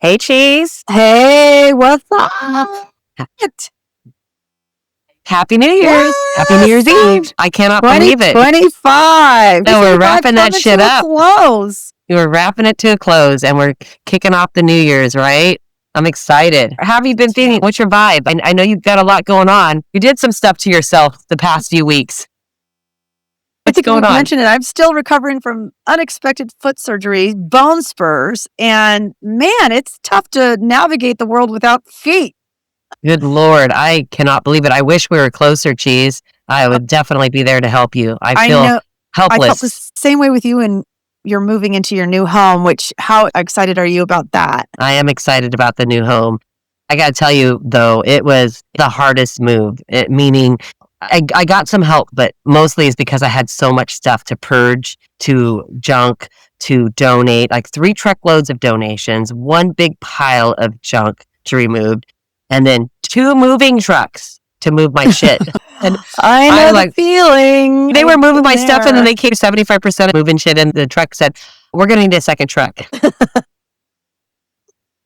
Hey, Cheese. Hey, what's up? Happy New Year's. Happy New Year's Eve. I cannot believe it. 2025. No, we're wrapping that shit up. Close. We're wrapping it to a close and we're kicking off the New Year's, right? I'm excited. How have you been feeling? What's your vibe? I know you've got a lot going on. You did some stuff to yourself the past few weeks. What's going on? I mentioned it. I'm still recovering from unexpected foot surgery, bone spurs, and man, it's tough to navigate the world without feet. Good Lord. I cannot believe it. I wish we were closer, Cheese. I would definitely be there to help you. I feel helpless. I felt the same way with you, and you're moving into your new home, how excited are you about that? I am excited about the new home. I got to tell you, though, it was the hardest move, meaning I got some help, but mostly it's because I had so much stuff to purge, to junk, to donate, like 3 truckloads of donations, 1 big pile of junk to remove, and then 2 moving trucks to move my shit. And I know the feeling. They were moving my stuff, and then they came 75% of moving shit, and the truck said, we're going to need a second truck.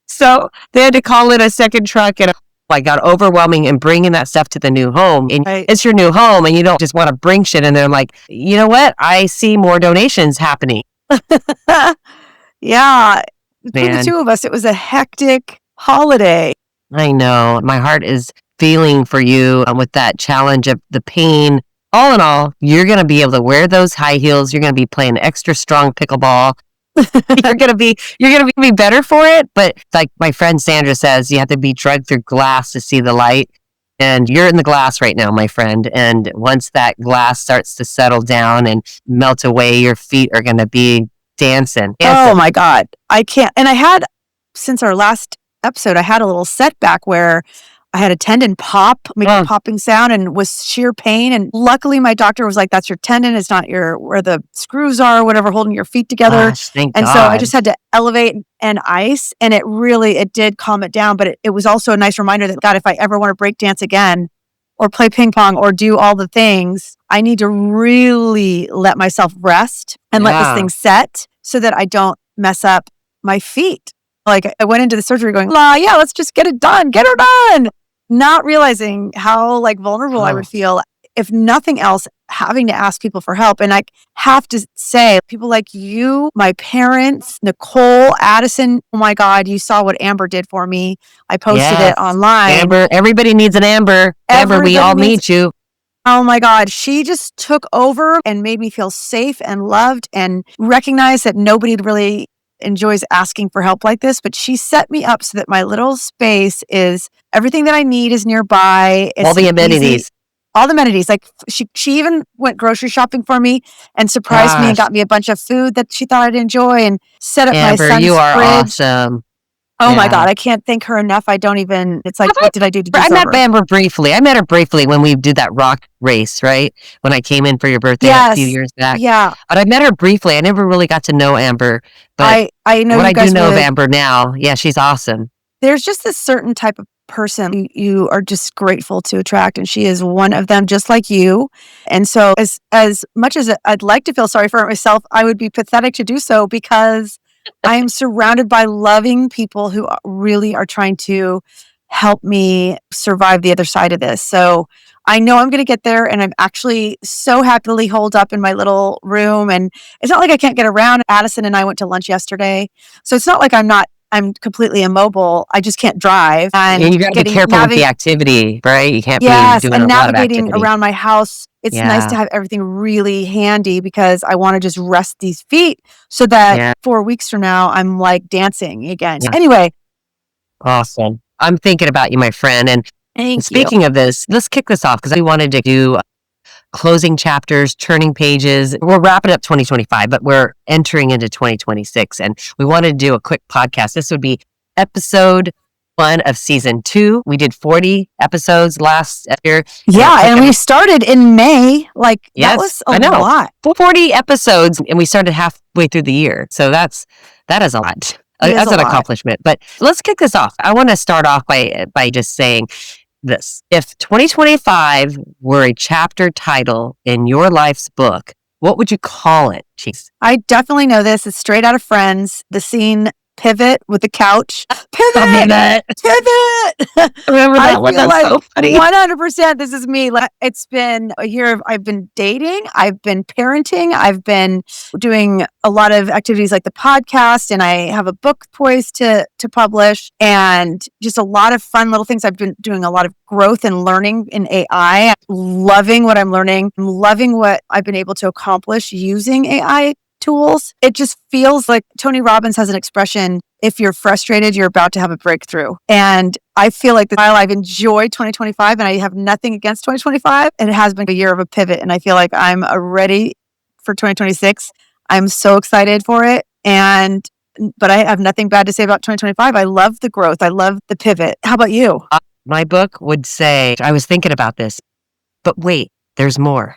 So they had to call in a second truck, and I got overwhelming in bringing that stuff to the new home. And It's your new home, and you don't just want to bring shit in there. I'm like, you know what? I see more donations happening. Yeah. Between the two of us, it was a hectic holiday. I know. My heart is feeling for you with that challenge of the pain. All in all, you're going to be able to wear those high heels. You're going to be playing extra strong pickleball. You're gonna be better for it. But like my friend Sandra says, you have to be drugged through glass to see the light. And you're in the glass right now, my friend. And once that glass starts to settle down and melt away, your feet are gonna be dancing. Oh my God. I can't. And since our last episode, I had a little setback where I had a tendon make a popping sound, and was sheer pain. And luckily my doctor was like, that's your tendon. It's not where the screws are or whatever holding your feet together. Thank God. So I just had to elevate and ice, and it did calm it down. But it was also a nice reminder that, God, if I ever want to break dance again or play ping pong or do all the things, I need to really let myself rest and let this thing set so that I don't mess up my feet. Like, I went into the surgery going, let's just get it done. Get her done. Not realizing how vulnerable I would feel, if nothing else, having to ask people for help. And I have to say, people like you, my parents, Nicole, Addison, oh my God, you saw what Amber did for me. I posted it online. Amber, everybody needs an Amber. Amber, we all need you. Oh my God, she just took over and made me feel safe and loved, and recognized that nobody really enjoys asking for help like this, but she set me up so that my little space is everything that I need is nearby. It's all the amenities. All the amenities. Like she even went grocery shopping for me and surprised me and got me a bunch of food that she thought I'd enjoy, and set up my son's you are fridge. Awesome. Oh my God, I can't thank her enough. It's like, what did I do to deserve her? I met Amber briefly. I met her briefly when we did that rock race, right? When I came in for your birthday a few years back. Yeah. But I met her briefly. I never really got to know Amber. But I know what I do know of Amber now, she's awesome. There's just this certain type of person you are just grateful to attract, and she is one of them, just like you. And so as much as I'd like to feel sorry for myself, I would be pathetic to do so, because I am surrounded by loving people who really are trying to help me survive the other side of this. So I know I'm going to get there, and I'm actually so happily holed up in my little room. And it's not like I can't get around. Addison and I went to lunch yesterday, so it's not like I'm completely immobile. I just can't drive. And you got to be careful with the activity, right? You can't be doing and a lot of navigating around my house. It's nice to have everything really handy, because I want to just rest these feet so that 4 weeks from now, I'm like dancing again. Yeah. Anyway. Awesome. I'm thinking about you, my friend. And speaking of this, let's kick this off, because I wanted to do closing chapters, turning pages. We're wrapping up 2025, but we're entering into 2026. And we wanted to do a quick podcast. This would be episode 1 of season 2. We did 40 episodes last year. Yeah, and we started in May. That was a lot. 40 episodes, and we started halfway through the year. So that is a lot. That's an accomplishment. But let's kick this off. I want to start off by just saying this. If 2025 were a chapter title in your life's book, what would you call it, Cheese? I definitely know this. It's straight out of Friends. The scene pivot with the couch. Pivot. Pivot. Remember that one? That's so funny. 100% this is me. Like, it's been a year I've been dating, I've been parenting, I've been doing a lot of activities like the podcast, and I have a book poised to publish, and just a lot of fun little things. I've been doing a lot of growth and learning in AI. Loving what I'm learning. I'm loving what I've been able to accomplish using AI tools. It just feels like Tony Robbins has an expression, if you're frustrated, you're about to have a breakthrough. And I feel like while I've enjoyed 2025 and I have nothing against 2025, it has been a year of a pivot. And I feel like I'm ready for 2026. I'm so excited for it. But I have nothing bad to say about 2025. I love the growth. I love the pivot. How about you? My book would say, I was thinking about this, but wait, there's more.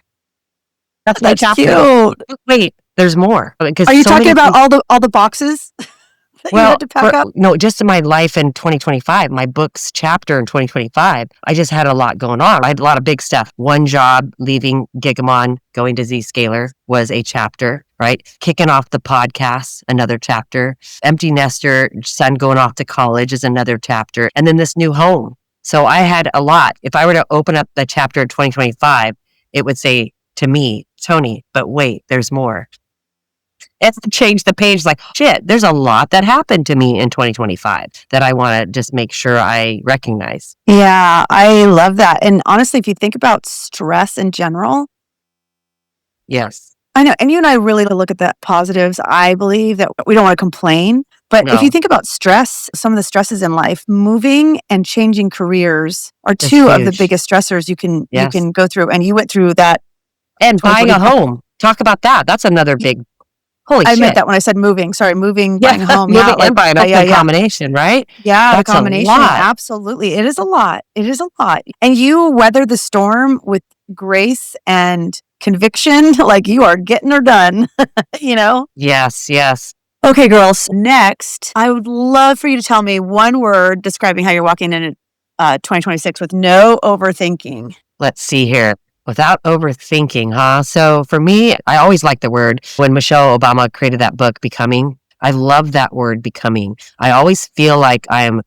That's cute. Wait, there's more. Are you talking about all the boxes that you had to pack up? No, just in my life in 2025, my book's chapter in 2025, I just had a lot going on. I had a lot of big stuff. One job, leaving Gigamon, going to Zscaler was a chapter, right? Kicking off the podcast, another chapter. Empty nester, son going off to college is another chapter. And then this new home. So I had a lot. If I were to open up the chapter in 2025, it would say to me, Toni, but wait, there's more. It's to change the page like, shit, there's a lot that happened to me in 2025 that I want to just make sure I recognize. Yeah, I love that. And honestly, if you think about stress in general. Yes. I know. And you and I really look at the positives. I believe that we don't want to complain. But if you think about stress, some of the stresses in life, moving and changing careers are two of the biggest stressors you can go through. And you went through that. And buying a home. Talk about that. That's another big, holy shit. I meant that when I said moving. Sorry, moving, buying a home. Moving and buying a home, combination, right? Yeah, the combination. Absolutely. It is a lot. It is a lot. And you weather the storm with grace and conviction, like you are getting her done, you know? Yes, yes. Okay, girls. Next, I would love for you to tell me one word describing how you're walking in 2026 with no overthinking. Let's see here. Without overthinking, huh? So for me, I always like the word. When Michelle Obama created that book, Becoming, I love that word, becoming. I always feel like I am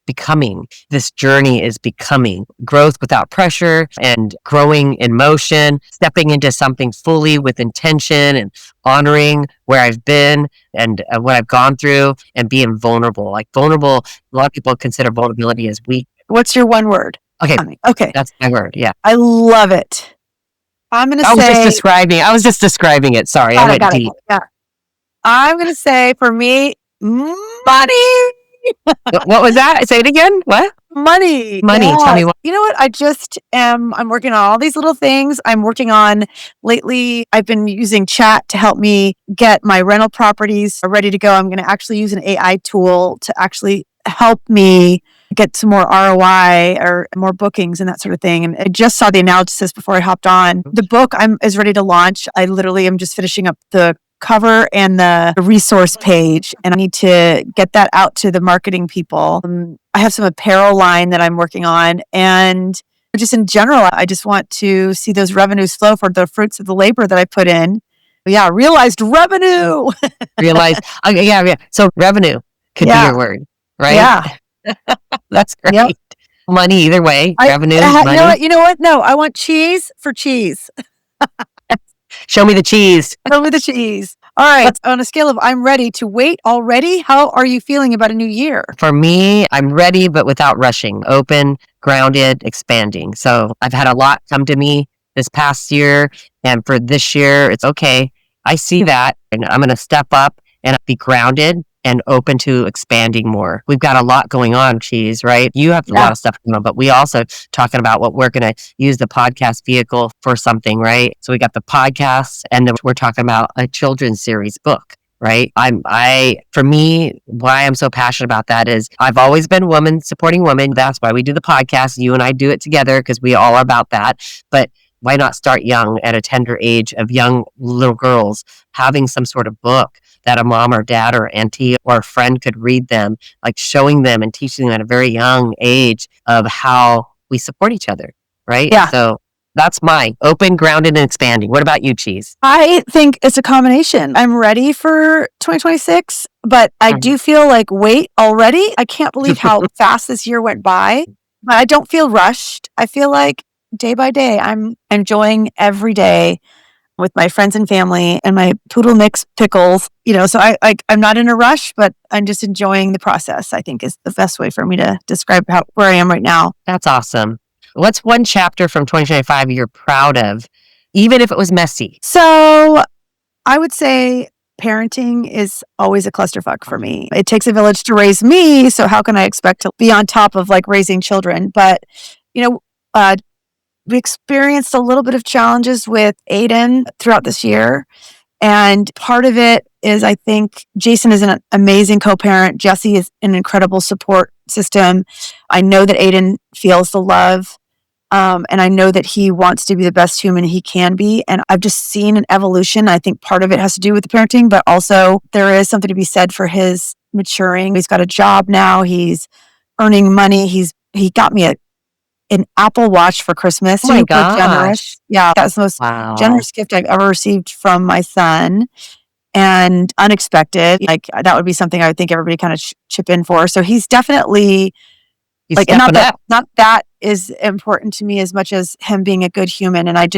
becoming. This journey is becoming. Growth without pressure and growing in motion, stepping into something fully with intention and honoring where I've been and what I've gone through and being vulnerable. Like vulnerable, a lot of people consider vulnerability as weak. What's your one word? Okay. That's my word. Yeah. I love it. I'm going to say. I was just describing it. Sorry. I went deep. Yeah. I'm going to say for me, money. What was that? Say it again. What? Money. Yeah. Tell me what. You know what? I'm working on all these little things. I'm working on lately. I've been using chat to help me get my rental properties ready to go. I'm going to actually use an AI tool to actually help me get some more ROI or more bookings and that sort of thing. And I just saw the analysis before I hopped on. The book is ready to launch. I literally am just finishing up the cover and the resource page, and I need to get that out to the marketing people. I have some apparel line that I'm working on, and just in general, I just want to see those revenues flow for the fruits of the labor that I put in. Yeah, realized revenue. Yeah. So revenue could be your word, right? Yeah. That's great. Yep. Money either way. Revenue, money. You know what? No, I want cheese for cheese. Show me the cheese. Show me the cheese. All right. On a scale of I'm ready to wait already, how are you feeling about a new year? For me, I'm ready, but without rushing. Open, grounded, expanding. So I've had a lot come to me this past year. And for this year, it's okay. I see that. And I'm going to step up and be grounded and open to expanding more. We've got a lot going on, Cheese, right? You have a lot of stuff going on, but we also talking about what we're going to use the podcast vehicle for something, right? So we got the podcast, and then we're talking about a children's series book, right? For me, why I'm so passionate about that is I've always been woman supporting women. That's why we do the podcast. You and I do it together because we all are about that. But why not start young at a tender age of young little girls having some sort of book that a mom or dad or auntie or a friend could read them, like showing them and teaching them at a very young age of how we support each other, right? Yeah. So That's my open, grounded, and expanding. What about you, Cheese? I think it's a combination. I'm ready for 2026, but I do feel like, wait, already? I can't believe how fast this year went by. But I don't feel rushed. I feel like day by day, I'm enjoying every day with my friends and family and my poodle mix pickles. So I'm not in a rush, but I'm just enjoying the process, I think is the best way for me to describe where I am right now. That's awesome. What's one chapter from 2025 you're proud of, even if it was messy? So I would say parenting is always a clusterfuck for me. It takes a village to raise me. So how can I expect to be on top of like raising children? But, we experienced a little bit of challenges with Aiden throughout this year. And part of it is, I think Jason is an amazing co-parent. Jesse is an incredible support system. I know that Aiden feels the love. And I know that he wants to be the best human he can be. And I've just seen an evolution. I think part of it has to do with the parenting, but also there is something to be said for his maturing. He's got a job now. He's earning money. He got me an Apple Watch for Christmas. Oh my Super gosh. generous. Yeah, that was the most generous gift I've ever received from my son. And unexpected. Like that would be something I would think everybody kind of chip in for. So he's definitely not that is important to me as much as him being a good human. And I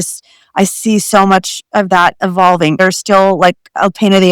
see so much of that evolving. There's still like a pain in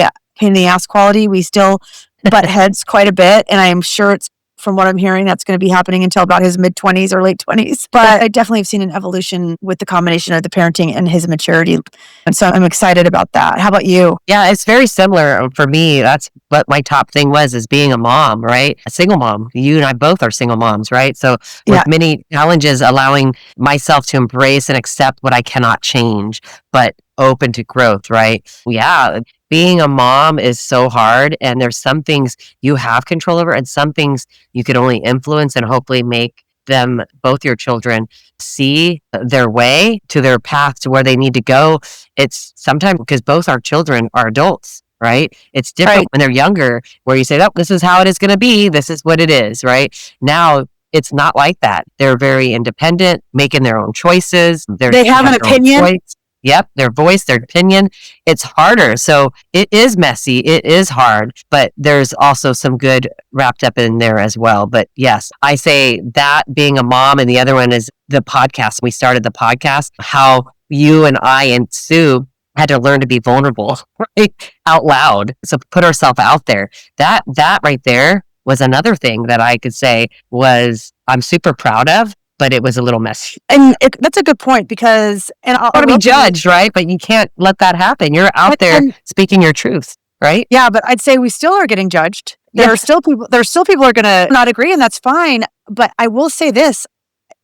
the ass quality. We still butt heads quite a bit. And I'm sure it's, from what I'm hearing, that's going to be happening until about his mid-20s or late 20s. But I definitely have seen an evolution with the combination of the parenting and his maturity. And so I'm excited about that. How about you? Yeah, it's very similar for me. That's what my top thing was, is being a mom, right? A single mom. You and I both are single moms, right? So with many challenges, allowing myself to embrace and accept what I cannot change, but open to growth, right? Yeah. Being a mom is so hard, and there's some things you have control over and some things you could only influence and hopefully make them, both your children, see their way to their path to where they need to go. It's sometimes because both our children are adults, right? It's different when they're younger, where you say, oh, this is how it is going to be. This is what it is, right? Now, it's not like that. They're very independent, making their own choices. They have an opinion. Yep, their voice, their opinion. It's harder. So it is messy. It is hard, but there's also some good wrapped up in there as well. But yes, I say that being a mom, and the other one is the podcast. We started the podcast, how you and I and Sue had to learn to be vulnerable, right? Out loud. So put ourselves out there. That right there was another thing that I could say was I'm super proud of. But it was a little messy. And that's a good point, because I want to be judged, right? But you can't let that happen. You're out there speaking your truth, right? Yeah, but I'd say we still are getting judged. There are still people are going to not agree, and that's fine. But I will say this,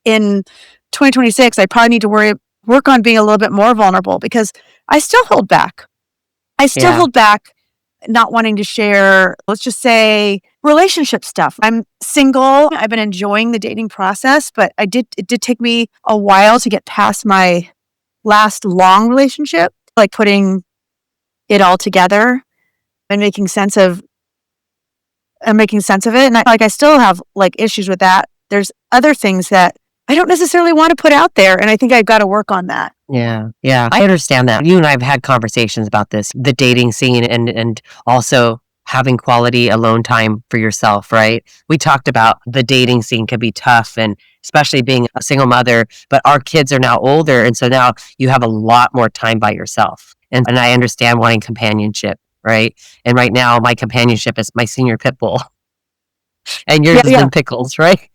in 2026, I probably need to work on being a little bit more vulnerable, because I still hold back. Hold back, not wanting to share, let's just say, relationship stuff. I'm single. I've been enjoying the dating process, but it did take me a while to get past my last long relationship, like putting it all together and making sense of it. And I still have like issues with that. There's other things that I don't necessarily want to put out there, and I think I've got to work on that. Yeah. I understand that. You and I have had conversations about this, the dating scene, and also having quality alone time for yourself, right? We talked about the dating scene could be tough, and especially being a single mother, but our kids are now older. And so now you have a lot more time by yourself. And I understand wanting companionship, right? And right now my companionship is my senior pit bull and yours is in pickles, right?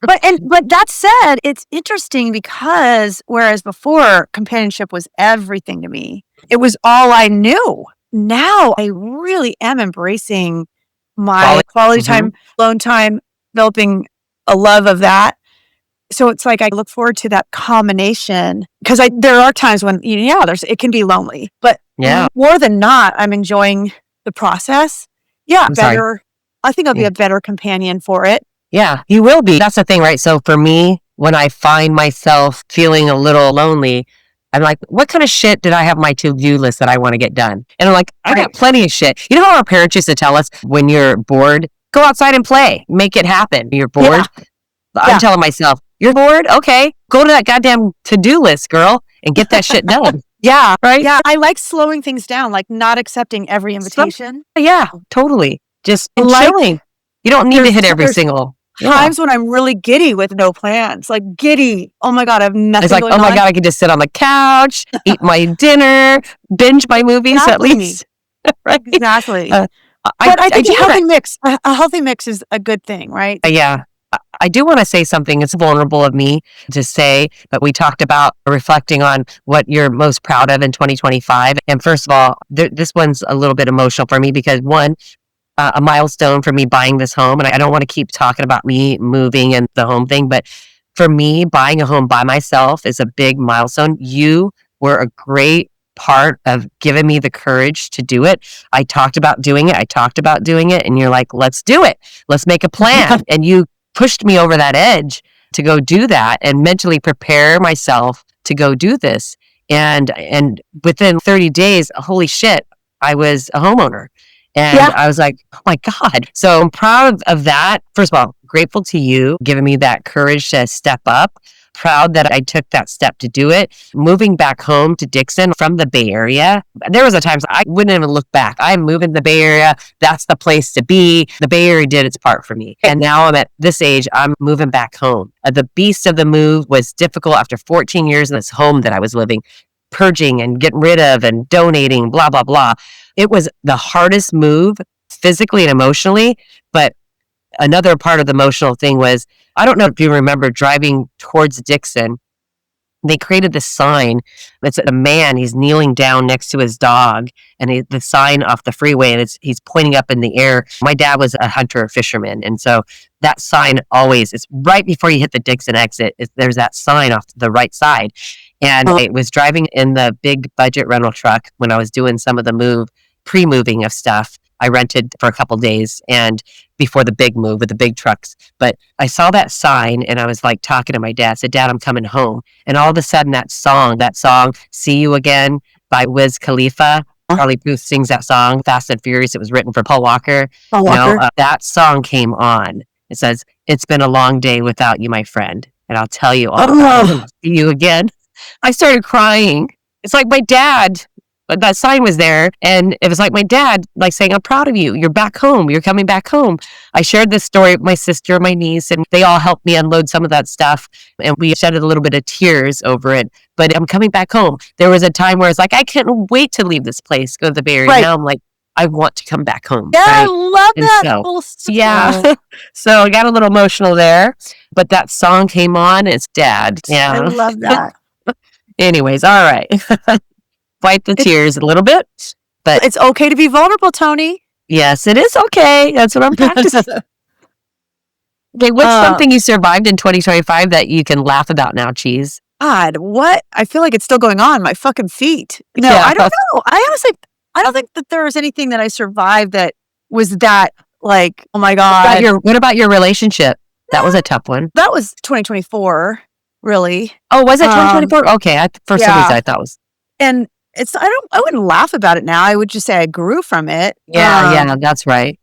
But that said, it's interesting, because whereas before companionship was everything to me, it was all I knew. Now I really am embracing my quality time, alone time, developing a love of that. So it's like I look forward to that combination, because there are times when it can be lonely, but more than not, I'm enjoying the process. Yeah, I think I'll be a better companion for it. Yeah, you will be. That's the thing, right? So for me, when I find myself feeling a little lonely, I'm like, what kind of shit did I have on my to-do list that I want to get done? And I'm like, I got plenty of shit. You know how our parents used to tell us, when you're bored, go outside and play, make it happen. You're bored. I'm telling myself, You're bored? Okay. Go to that goddamn to-do list, girl, and get that shit done. Yeah. Right? Yeah. I like slowing things down, like not accepting every invitation. Yeah, totally. Just Like, chilling. You don't need to hit every there's single. times when I'm really giddy with no plans, like giddy. Oh my God, I have nothing It's like, going oh my on. God, I could just sit on the couch, eat my dinner, binge my movies at Exactly. least. Right? Exactly. But I think a healthy mix. A healthy mix is a good thing, right? Yeah. I do want to say something. It's vulnerable of me to say, but we talked about reflecting on what you're most proud of in 2025. And first of all, this one's a little bit emotional for me because one, a milestone for me buying this home. And I don't want to keep talking about me moving and the home thing, but for me, buying a home by myself is a big milestone. You were a great part of giving me the courage to do it. I talked about doing it. And you're like, let's do it. Let's make a plan. And you pushed me over that edge to go do that and mentally prepare myself to go do this. And within 30 days, holy shit, I was a homeowner. And I was like, oh my God. So I'm proud of that. First of all, grateful to you giving me that courage to step up. Proud that I took that step to do it. Moving back home to Dixon from the Bay Area, there was a times I wouldn't even look back. I'm moving to the Bay Area. That's the place to be. The Bay Area did its part for me. And now I'm at this age, I'm moving back home. The beast of the move was difficult after 14 years in this home that I was living, purging and getting rid of and donating, blah, blah, blah. It was the hardest move physically and emotionally, but another part of the emotional thing was, I don't know if you remember driving towards Dixon, they created this sign. It's a man, he's kneeling down next to his dog, and the sign off the freeway, and he's pointing up in the air. My dad was a hunter, fisherman, and so that sign always, it's right before you hit the Dixon exit, there's that sign off to the right side. And I was driving in the big budget rental truck when I was doing some of the pre-moving of stuff. I rented for a couple days and before the big move with the big trucks. But I saw that sign and I was like talking to my dad. I said, Dad, I'm coming home. And all of a sudden that song, See You Again by Wiz Khalifa. Charlie Puth sings that song, Fast and Furious. It was written for Paul Walker. That song came on. It says, it's been a long day without you, my friend. And I'll tell you all about it. See you again. I started crying. It's like my dad. But that sign was there, and it was like my dad, like saying, I'm proud of you. You're back home. You're coming back home. I shared this story with my sister, my niece, and they all helped me unload some of that stuff. And we shedded a little bit of tears over it. But I'm coming back home. There was a time where it's like, I can't wait to leave this place, go to the Bay Area. Right. Now I'm like, I want to come back home. Yeah, right? I love that. Yeah. So I got a little emotional there. But that song came on. It's Dad. Yeah. I love that. Anyways, all right. Wipe the tears a little bit, but it's okay to be vulnerable, Toni. Yes, it is okay. That's what I'm practicing. Okay, what's something you survived in 2025 that you can laugh about now, Cheese? God, what? I feel like it's still going on. My fucking feet. No, I don't know. I honestly, I don't think that there was anything that I survived that was that like, oh my God. What about your relationship? That was a tough one. That was 2024, really. Oh, was it 2024? Okay, for some reason I thought it was. And I wouldn't laugh about it now. I would just say I grew from it. Yeah, that's right.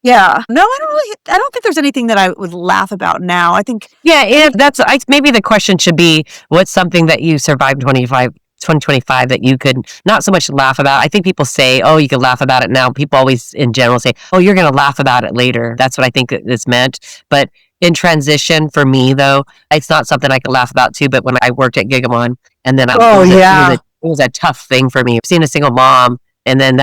Yeah. No, I don't think there's anything that I would laugh about now. I think. Yeah, maybe the question should be, what's something that you survived 2025 that you could not so much laugh about? I think people say, oh, you can laugh about it now. People always in general say, oh, you're going to laugh about it later. That's what I think it's meant. But in transition for me, though, it's not something I could laugh about too. But when I worked at Gigamon, and then it was a tough thing for me. Seeing a single mom, and then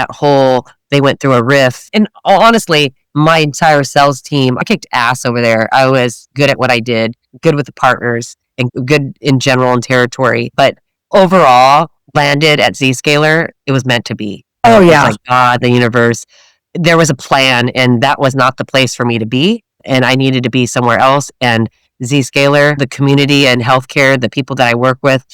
they went through a riff. And honestly, my entire sales team, I kicked ass over there. I was good at what I did, good with the partners, and good in general and territory. But overall, landed at Zscaler, it was meant to be. Oh, yeah. It was like God, the universe. There was a plan, and that was not the place for me to be. And I needed to be somewhere else. And Zscaler, the community and healthcare, the people that I work with,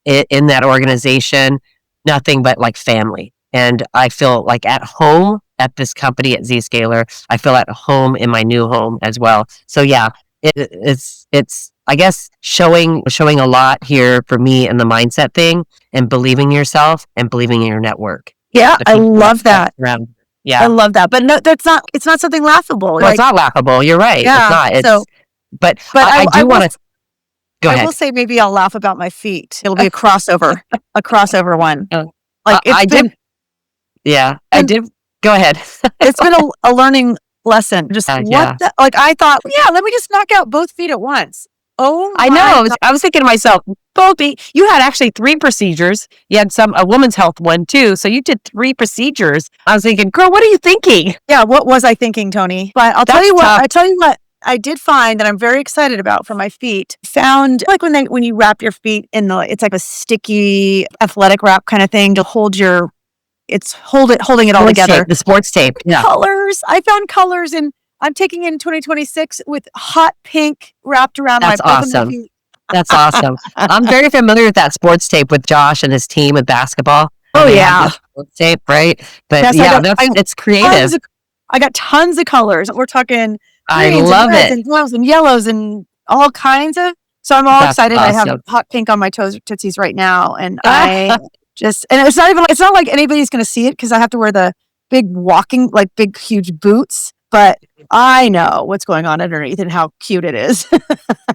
in that organization, nothing but like family. And I feel like at home at this company at Zscaler. I feel at home in my new home as well. So yeah, it's I guess showing a lot here for me in the mindset thing and believing in yourself and believing in your network. Yeah, I love that. Yeah, I love that. But no, it's not something laughable. No, it's not laughable. You're right. Yeah, it's not. But I do want to. Go I ahead. will say maybe I'll laugh about my feet. It'll be a crossover one. Oh, Like I did. Yeah, I did. Go ahead. It's been a learning lesson. Just Yeah. like I thought, yeah, let me just knock out both feet at once. Oh, I know. I was thinking to myself, both feet. You had actually 3 procedures. You had a woman's health one too. So you did 3 procedures. I was thinking, girl, what are you thinking? Yeah, what was I thinking, Toni? But I'll tell you what I did find that I'm very excited about for my feet. Found like when you wrap your feet in it's like a sticky athletic wrap kind of thing to hold holding it all together. The sports tape. Yeah. Colors. I found colors, and I'm taking in 2026 with hot pink wrapped around That's both of my awesome. feet. That's awesome. I'm very familiar with that sports tape with Josh and his team with basketball. Oh yeah, sports tape, right? But yes, it's creative. I got tons of colors. We're talking I greens love and reds it. and blues and yellows and all kinds of. So I'm all excited. Awesome. I have hot pink on my tootsies right now, and and it's not like anybody's going to see it because I have to wear the big big huge boots. But I know what's going on underneath and how cute it is.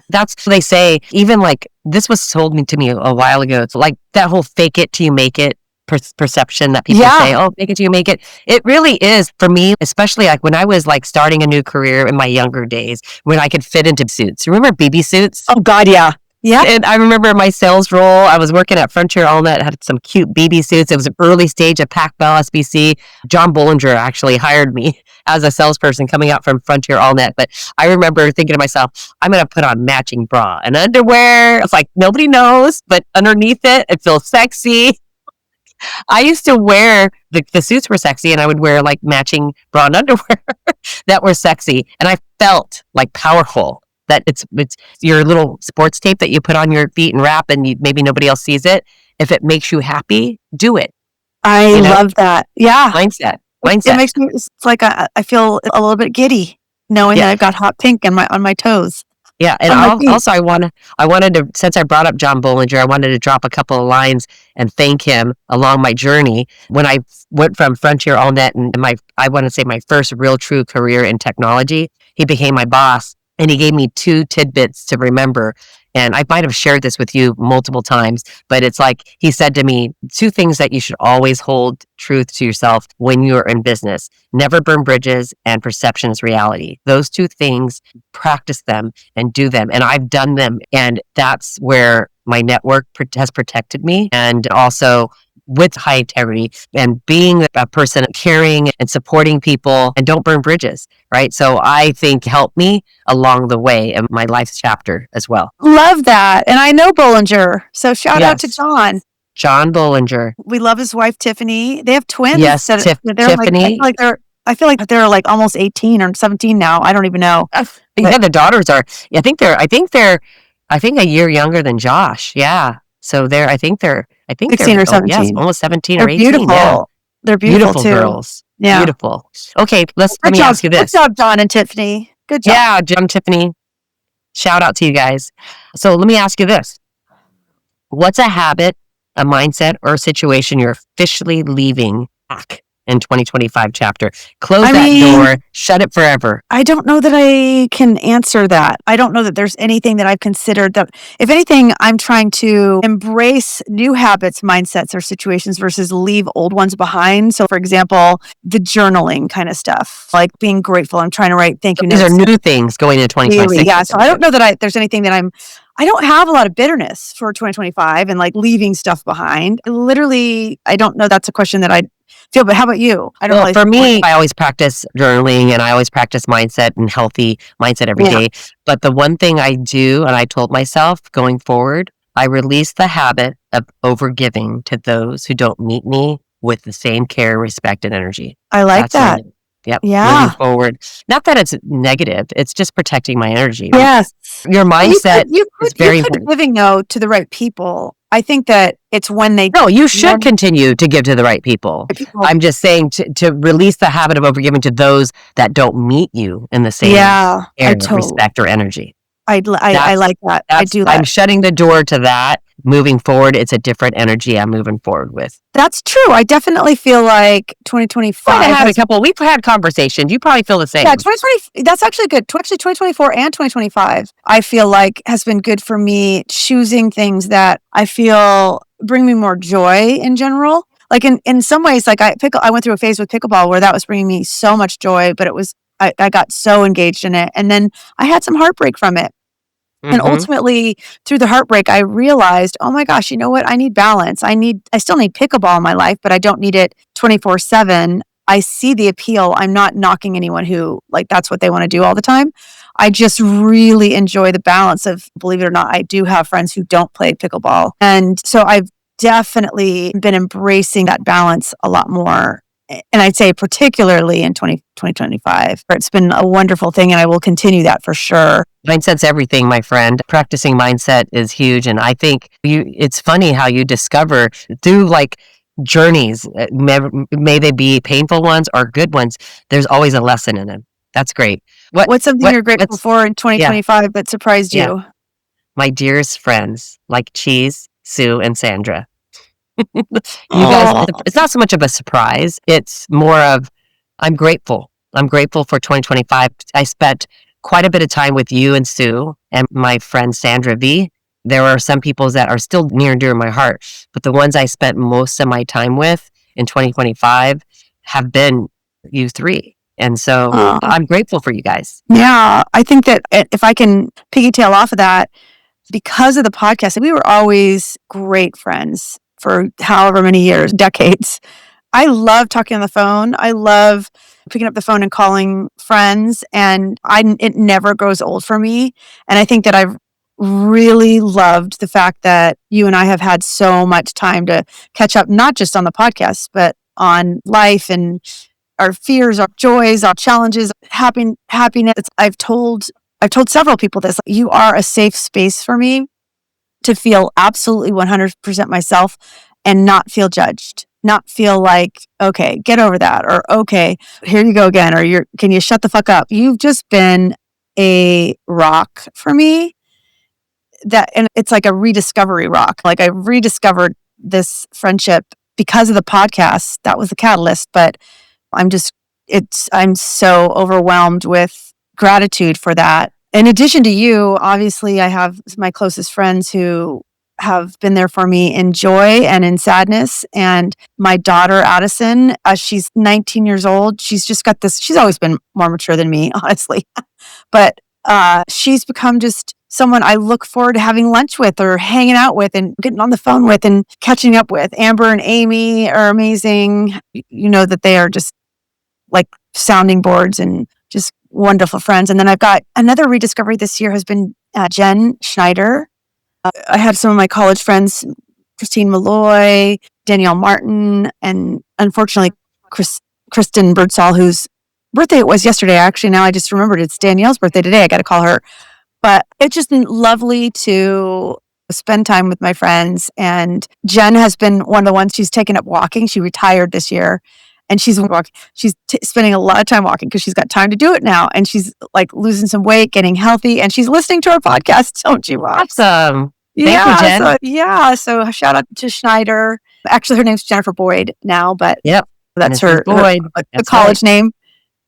That's what they say. Even like this was told to me a while ago. It's like that whole fake it till you make it perception that people say, oh, fake it till you make it. It really is for me, especially like when I was like starting a new career in my younger days when I could fit into suits. Remember BB suits? Oh God, yeah. Yeah. And I remember my sales role. I was working at Frontier Allnet, had some cute BB suits. It was an early stage of Pac Bell SBC. John Bollinger actually hired me as a salesperson coming out from Frontier Allnet. But I remember thinking to myself, I'm going to put on matching bra and underwear. It's like nobody knows, but underneath it, it feels sexy. I used to wear the suits were sexy, and I would wear like matching bra and underwear that were sexy, and I felt like powerful. That it's your little sports tape that you put on your feet and wrap, and maybe nobody else sees it. If it makes you happy, do it. I love that. Yeah, mindset. It makes me. It's like I feel a little bit giddy knowing that I've got hot pink on my toes. Yeah, and also I wanted to, since I brought up John Bollinger, I wanted to drop a couple of lines and thank him along my journey when I went from Frontier Allnet and I want to say my first real true career in technology. He became my boss. And he gave me 2 tidbits to remember. And I might have shared this with you multiple times, but it's like he said to me, 2 things that you should always hold truth to yourself when you're in business. Never burn bridges, and perception is reality. Those 2 things, practice them and do them. And I've done them. And that's where my network has protected me. And also with high integrity and being a person caring and supporting people, and don't burn bridges, right? So I think helped me along the way in my life's chapter as well. Love that. And I know Bollinger. So shout out to John. John Bollinger. We love his wife, Tiffany. They have twins. Yes, Tiffany. I feel like they're like almost 18 or 17 now. I don't even know. Yeah, the daughters are, I think they're a year younger than Josh. Yeah. So I think 16 or 17. Yes, almost 17 they're or 18. Beautiful. Yeah. They're beautiful too. Girls. Yeah. Beautiful. Okay, let me ask you this. Good job, John and Tiffany. Good job. Yeah, John, Tiffany. Shout out to you guys. So let me ask you this. What's a habit, a mindset, or a situation you're officially leaving back in 2025 chapter? Close that door, shut it forever. I don't know that I can answer that. I don't know that there's anything that I've considered that, if anything, I'm trying to embrace new habits, mindsets, or situations versus leave old ones behind. So for example, the journaling kind of stuff, like being grateful. I'm trying to write thank you notes. These are new things going into 2026. Really, yeah. So I don't know that there's anything that I don't have a lot of bitterness for 2025 and like leaving stuff behind. Literally, I don't know. That's a question that I feel, but how about you? For me, I always practice journaling and I always practice mindset and healthy mindset every day. But the one thing I do, and I told myself going forward, I release the habit of overgiving to those who don't meet me with the same care, respect, and energy. I like that. Yep. Yeah. Moving forward. Not that it's negative. It's just protecting my energy. Yes. Your mindset is very important. Giving though to the right people. I think that it's when they... No, you should continue to give to the right people. I'm just saying to release the habit of overgiving to those that don't meet you in the same area of respect or energy. I like that. I do that. I'm shutting the door to that moving forward, it's a different energy I'm moving forward with. That's true. I definitely feel like 2025. We've had conversations. You probably feel the same. Yeah, 2020. That's actually good. Actually, 2024 and 2025, I feel like has been good for me choosing things that I feel bring me more joy in general. Like in some ways, like I went through a phase with pickleball where that was bringing me so much joy, but I got so engaged in it, and then I had some heartbreak from it. And ultimately, through the heartbreak, I realized, oh my gosh, you know what? I need balance. I still need pickleball in my life, but I don't need it 24/7. I see the appeal. I'm not knocking anyone who that's what they want to do all the time. I just really enjoy the balance of, believe it or not, I do have friends who don't play pickleball. And so I've definitely been embracing that balance a lot more. And I'd say particularly in 2025, it's been a wonderful thing, and I will continue that for sure. Mindset's everything, my friend. Practicing mindset is huge. And I think it's funny how you discover through journeys, may they be painful ones or good ones, there's always a lesson in them. That's great. What's something you're grateful for in 2025 that surprised you? My dearest friends, like Cheese, Sue, and Sandra. You guys, it's not so much of a surprise. It's more of, I'm grateful. I'm grateful for 2025. I spent quite a bit of time with you and Sue and my friend Sandra V. There are some people that are still near and dear to my heart, but the ones I spent most of my time with in 2025 have been you three. And so I'm grateful for you guys. Yeah, I think that if I can piggytail off of that, because of the podcast, we were always great friends for however many years, decades. I love talking on the phone. I love picking up the phone and calling friends, and it never grows old for me. And I think that I've really loved the fact that you and I have had so much time to catch up, not just on the podcast, but on life and our fears, our joys, our challenges, happiness. I've told several people this. You are a safe space for me to feel absolutely 100% myself and not feel judged, not feel like, okay, get over that, or okay, here you go again, or can you shut the fuck up? You've just been a rock for me. And it's like a rediscovery rock. Like I rediscovered this friendship because of the podcast. That was the catalyst, but I'm so overwhelmed with gratitude for that. In addition to you, obviously, I have my closest friends who have been there for me in joy and in sadness. And my daughter, Addison, she's 19 years old. She's just got this, she's always been more mature than me, honestly. But she's become just someone I look forward to having lunch with or hanging out with and getting on the phone with and catching up with. Amber and Amy are amazing. You know that they are just like sounding boards and just wonderful friends. And then I've got another rediscovery this year has been Jen Schneider. I have some of my college friends, Christine Malloy, Danielle Martin, and unfortunately, Kristen Birdsall, whose birthday it was yesterday. Actually, now I just remembered it's Danielle's birthday today. I got to call her. But it's just been lovely to spend time with my friends. And Jen has been one of the ones, she's taken up walking. She retired this year. And she's spending a lot of time walking because she's got time to do it now. And she's like losing some weight, getting healthy. And she's listening to our podcast. Don't you watch? Awesome. Thank you, Jen. So shout out to Schneider. Actually, her name's Jennifer Boyd now, but that's her college name.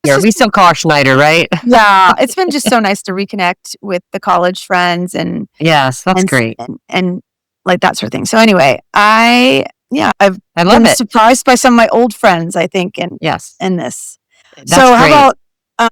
Yeah, we still call her Schneider, right? Yeah, it's been just so nice to reconnect with the college friends. And yes, that's great. And like that sort of thing. So anyway, I love it. Surprised by some of my old friends, I think, in this. That's so how about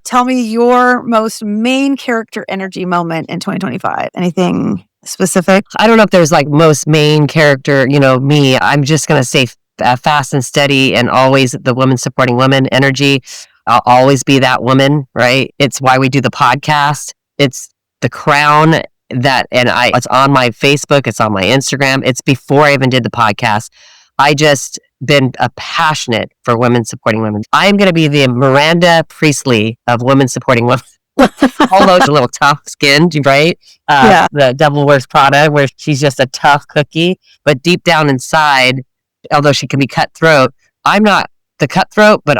tell me your most main character energy moment in 2025? Anything specific? I don't know if there's like most main character, me. I'm just going to say fast and steady and always the woman supporting women energy. I'll always be that woman, right? It's why we do the podcast. It's the crown it's on my Facebook, it's on my Instagram. It's before I even did the podcast. I just been a passionate for women supporting women. I am going to be the Miranda Priestley of women supporting women. Although she's a little tough-skinned, right? The Devil Wears Prada, where she's just a tough cookie. But deep down inside, although she can be cutthroat, I'm not the cutthroat, but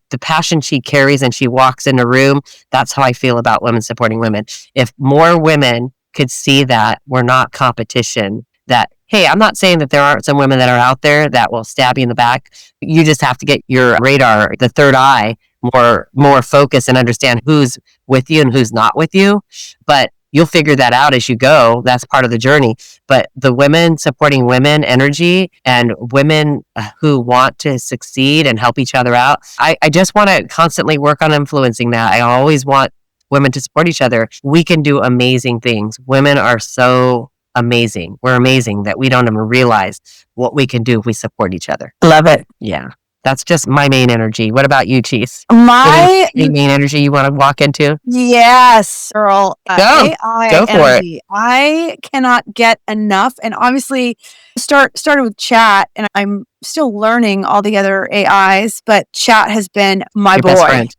the passion she carries and she walks in a room. That's how I feel about women supporting women. If more women could see that we're not competition, that, hey, I'm not saying that there aren't some women that are out there that will stab you in the back. You just have to get your radar, the third eye, more focused and understand who's with you and who's not with you. But you'll figure that out as you go. That's part of the journey. But the women supporting women energy and women who want to succeed and help each other out, I just want to constantly work on influencing that. I always want women to support each other. We can do amazing things. Women are so amazing. We're amazing that we don't even realize what we can do if we support each other. Love it. Yeah. That's just my main energy. What about you, Cheese? Any main energy you want to walk into? Yes, girl. AI Go for energy. I cannot get enough. And obviously, started with chat, and I'm still learning all the other AIs, but chat has been my Your boy. best friend.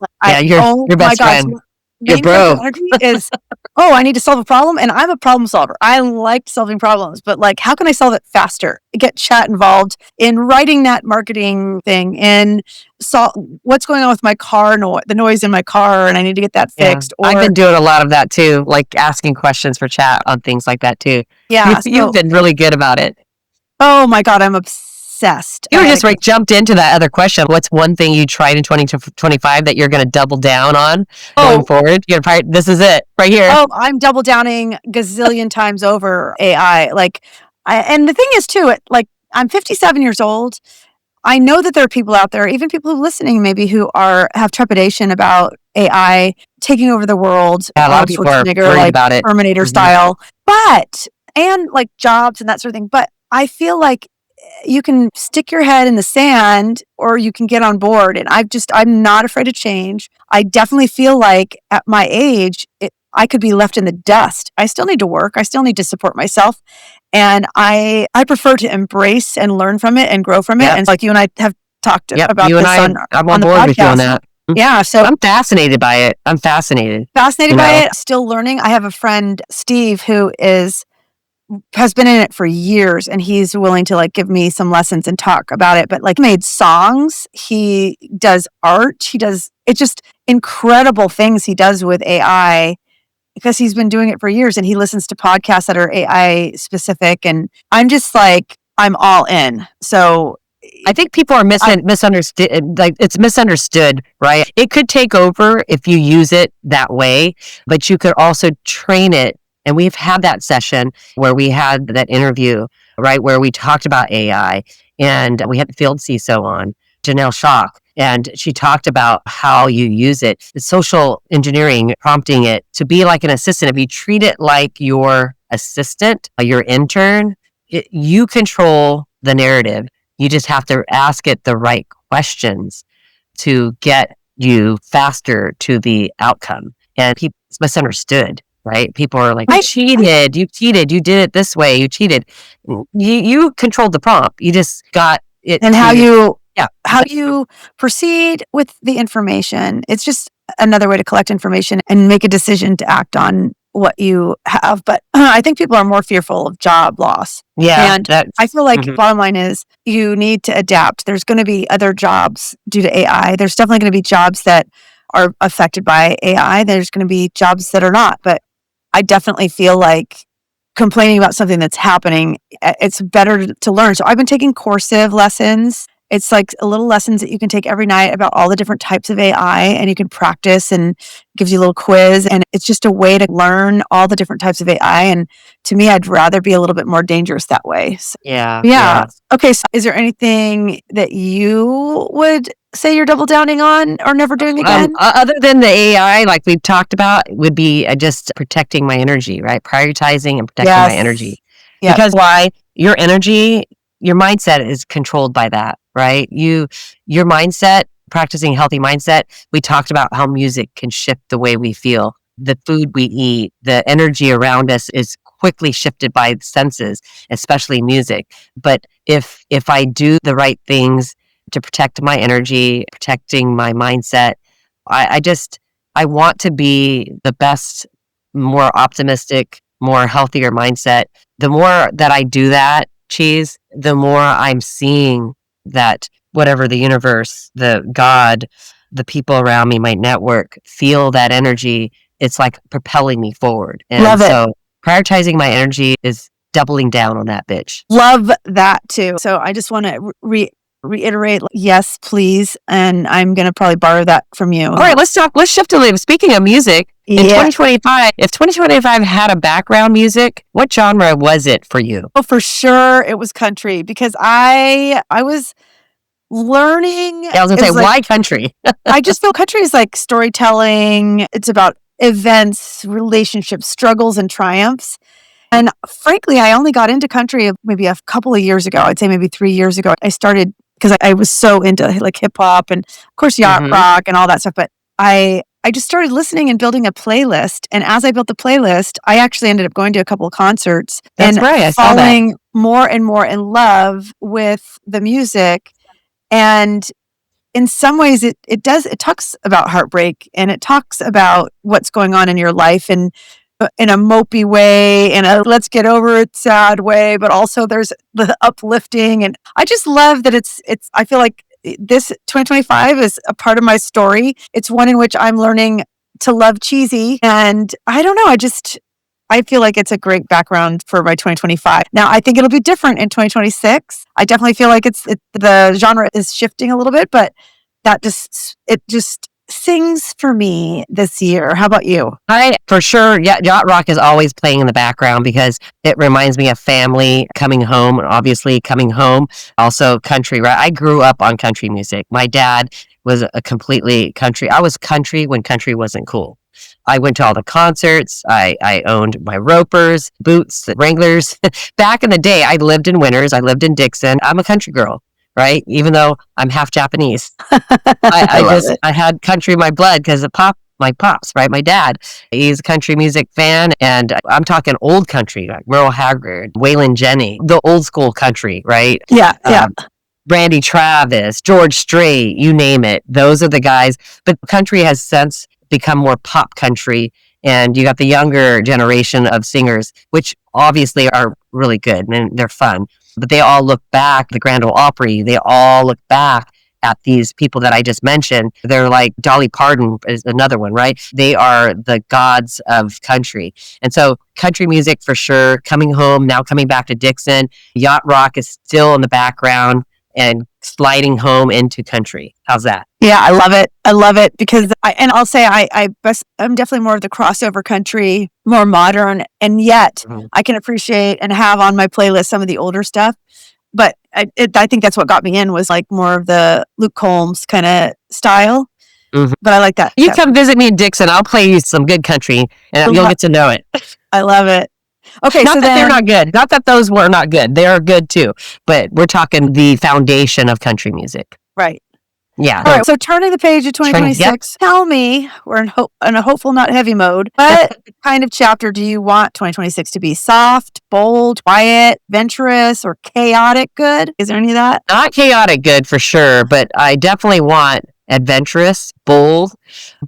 Your best friend. Your bro. Energy is, I need to solve a problem, and I'm a problem solver. I like solving problems, but like, how can I solve it faster? Get chat involved in writing that marketing thing, and what's going on with my car, the noise in my car, and I need to get that fixed. Or I've been doing a lot of that too, like asking questions for chat on things like that too. Yeah, you've been really good about it. Oh my God, I'm obsessed. You were just jumped into that other question. What's one thing you tried in 2025 that you're going to double down on going forward? This is it right here. Oh, I'm double downing gazillion times over AI. And the thing is too, I'm 57 years old. I know that there are people out there, even people listening maybe, who have trepidation about AI taking over the world. Yeah, a lot of people are worried about it. Terminator style, and like jobs and that sort of thing. But I feel like you can stick your head in the sand or you can get on board. And I'm not afraid of change. I definitely feel like at my age, I could be left in the dust. I still need to work. I still need to support myself. And I prefer to embrace and learn from it and grow from it. And like you and I have talked about this I'm on board with you on that. Yeah. So I'm fascinated by it. Fascinated by it. Still learning. I have a friend, Steve, who has been in it for years, and he's willing to give me some lessons and talk about it. But he made songs, he does art, it's just incredible things he does with AI because he's been doing it for years, and he listens to podcasts that are AI specific. And I'm just I'm all in. So I think people are misunderstood. It's misunderstood, right? It could take over if you use it that way, but you could also train it. And we've had that session where we had that interview, right, where we talked about AI, and we had the field CISO on, Janelle Schock, and she talked about how you use it, the social engineering, prompting it to be like an assistant. If you treat it like your assistant, your intern, you control the narrative. You just have to ask it the right questions to get you faster to the outcome. And it's misunderstood. Right? People are like, you cheated, you did it this way, you cheated. You controlled the prompt. You just got it. And how you proceed with the information. It's just another way to collect information and make a decision to act on what you have. But I think people are more fearful of job loss. Yeah. And I feel like bottom line is you need to adapt. There's going to be other jobs due to AI. There's definitely going to be jobs that are affected by AI. There's going to be jobs that are not. But I definitely feel like complaining about something that's happening, it's better to learn. So I've been taking Coursive lessons. It's like a little lessons that you can take every night about all the different types of AI, and you can practice, and it gives you a little quiz. And it's just a way to learn all the different types of AI. And to me, I'd rather be a little bit more dangerous that way. So, yeah. Okay. So is there anything that you would say you're double downing on or never doing again? Other than the AI, like we've talked about, would be just protecting my energy, right? Prioritizing and protecting my energy. Yes. Because why? Your energy, your mindset is controlled by that, right? Your mindset, practicing healthy mindset. We talked about how music can shift the way we feel. The food we eat, the energy around us is quickly shifted by the senses, especially music. But if I do the right things to protect my energy, protecting my mindset, I want to be the best, more optimistic, more healthier mindset. The more that I do that, Cheese, the more I'm seeing that whatever the universe, the God, the people around me, my network, feel that energy. It's like propelling me forward. And Love it. So prioritizing my energy is doubling down on that bitch. Love that too. So I just want to reiterate, yes, please. And I'm going to probably borrow that from you. All right, let's shift a little. Speaking of music, in 2025, if 2025 had a background music, what genre was it for you? Oh, for sure it was country, because I was learning. Yeah, I was going to say, why country? I just feel country is like storytelling. It's about events, relationships, struggles, and triumphs. And frankly, I only got into country maybe a couple of years ago. I'd say maybe 3 years ago. I started because I was so into like hip hop and of course yacht rock and all that stuff. But I just started listening and building a playlist. And as I built the playlist, I actually ended up going to a couple of concerts and falling more and more in love with the music. And in some ways, it talks about heartbreak, and it talks about what's going on in your life, and in a mopey way, in a let's get over it sad way, but also there's the uplifting. And I just love that I feel like this 2025 is a part of my story. It's one in which I'm learning to love cheesy. And I don't know, I feel like it's a great background for my 2025. Now, I think it'll be different in 2026. I definitely feel like the genre is shifting a little bit, but it just sings for me this year. How about you? For sure, yacht rock is always playing in the background because it reminds me of family coming home, and obviously coming home. Also country, right? I grew up on country music. My dad was a completely country. I was country when country wasn't cool. I went to all the concerts. I owned my Ropers, Boots, Wranglers. Back in the day, I lived in Winters. I lived in Dixon. I'm a country girl, right? Even though I'm half Japanese. I had country in my blood because of my pops, right? My dad, he's a country music fan. And I'm talking old country, like Merle Haggard, Waylon Jennings, the old school country, right? Yeah. Randy Travis, George Strait, you name it. Those are the guys. But country has since become more pop country. And you got the younger generation of singers, which obviously are really good and they're fun. But they all look back, the Grand Ole Opry, they all look back at these people that I just mentioned. They're like Dolly Parton is another one, right? They are the gods of country. And so country music for sure, coming home, now coming back to Dixon. Yacht rock is still in the background and sliding home into country. How's that? Yeah, I love it because I'll say I'm definitely more of the crossover country, more modern, and yet I can appreciate and have on my playlist some of the older stuff. But I think that's what got me in was like more of the Luke Combs kind of style. But I like that. You come visit me in Dixon, I'll play you some good country and you'll get to know it. I love it. Okay, not that they're not good. Not that those were not good. They are good too. But we're talking the foundation of country music. Right. Yeah. All right. So turning the page to 2026, tell me, we're in a hopeful, not heavy mode. What kind of chapter do you want 2026 to be? Soft, bold, quiet, adventurous, or chaotic good? Is there any of that? Not chaotic good for sure, but I definitely want adventurous, bold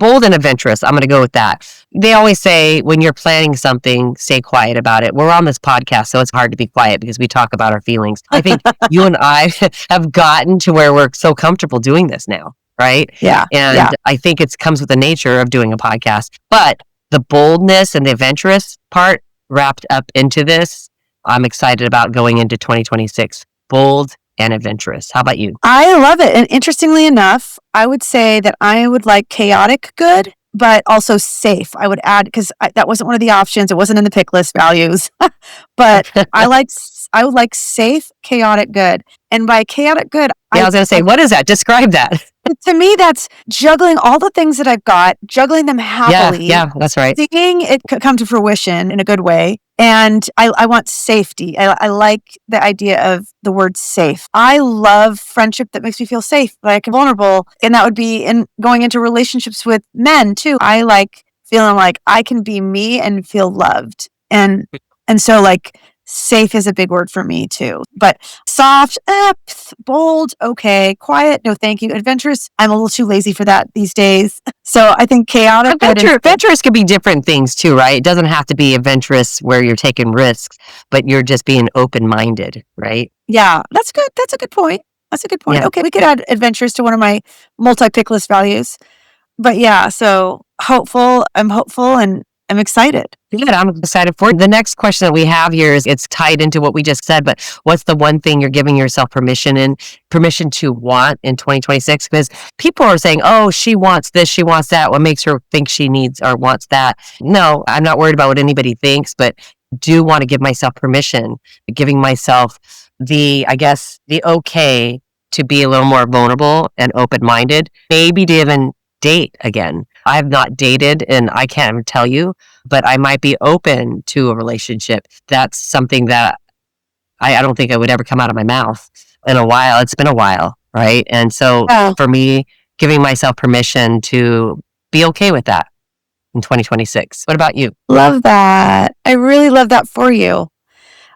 and adventurous. I'm going to go with that. They always say when you're planning something, stay quiet about it. We're on this podcast, so it's hard to be quiet because we talk about our feelings. I think you and I have gotten to where we're so comfortable doing this now, right? Yeah. And I think it comes with the nature of doing a podcast. But the boldness and the adventurous part wrapped up into this, I'm excited about going into 2026. Bold and adventurous. How about you? I love it. And interestingly enough, I would say that I would like chaotic good, but also safe. I would add, because that wasn't one of the options. It wasn't in the pick list values, but I would like safe, chaotic good. And by chaotic good, I was going to say, what is that? Describe that. To me, that's juggling all the things that I've got, juggling them happily. Yeah, that's right. Seeing it come to fruition in a good way. And I want safety. I like the idea of the word safe. I love friendship that makes me feel safe, like vulnerable. And that would be in going into relationships with men too. I like feeling like I can be me and feel loved. And so like safe is a big word for me too. But soft, bold, okay. Quiet, no thank you. Adventurous, I'm a little too lazy for that these days. So I think chaotic. Adventurous could be different things too, right? It doesn't have to be adventurous where you're taking risks, but you're just being open-minded, right? Yeah, that's good. That's a good point. Yeah. Okay, we could add adventurous to one of my multi-pick list values. But yeah, so I'm hopeful and I'm excited. Good. I'm excited for it. The next question that we have here is it's tied into what we just said, but what's the one thing you're giving yourself permission to want in 2026? Because people are saying, oh, she wants this, she wants that. What makes her think she needs or wants that? No, I'm not worried about what anybody thinks, but do want to give myself permission, giving myself the okay to be a little more vulnerable and open-minded, maybe to even date again. I have not dated and I can't even tell you, but I might be open to a relationship. That's something that I don't think I would ever come out of my mouth in a while. It's been a while, right? And so for me, giving myself permission to be okay with that in 2026. What about you? Love that. I really love that for you.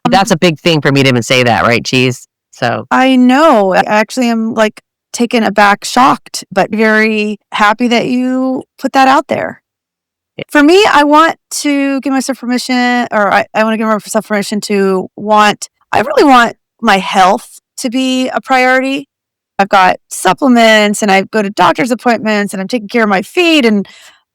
That's a big thing for me to even say that, right, Cheese? So I know. I actually am like taken aback, shocked, but very happy that you put that out there. For me, I want to give myself permission, or I want to give myself permission to I really want my health to be a priority. I've got supplements and I go to doctor's appointments and I'm taking care of my feet and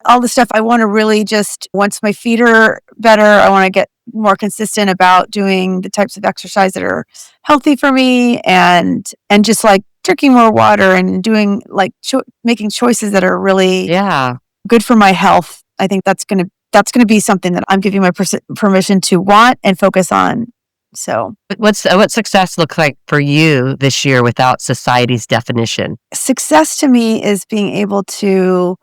all the stuff. I want to really once my feet are better, I want to get more consistent about doing the types of exercise that are healthy for me and just like drinking more water and doing like making choices that are really good for my health. I think that's going to be something that I'm giving my permission to want and focus on. So what success looks like for you this year without society's definition? Success to me is being able to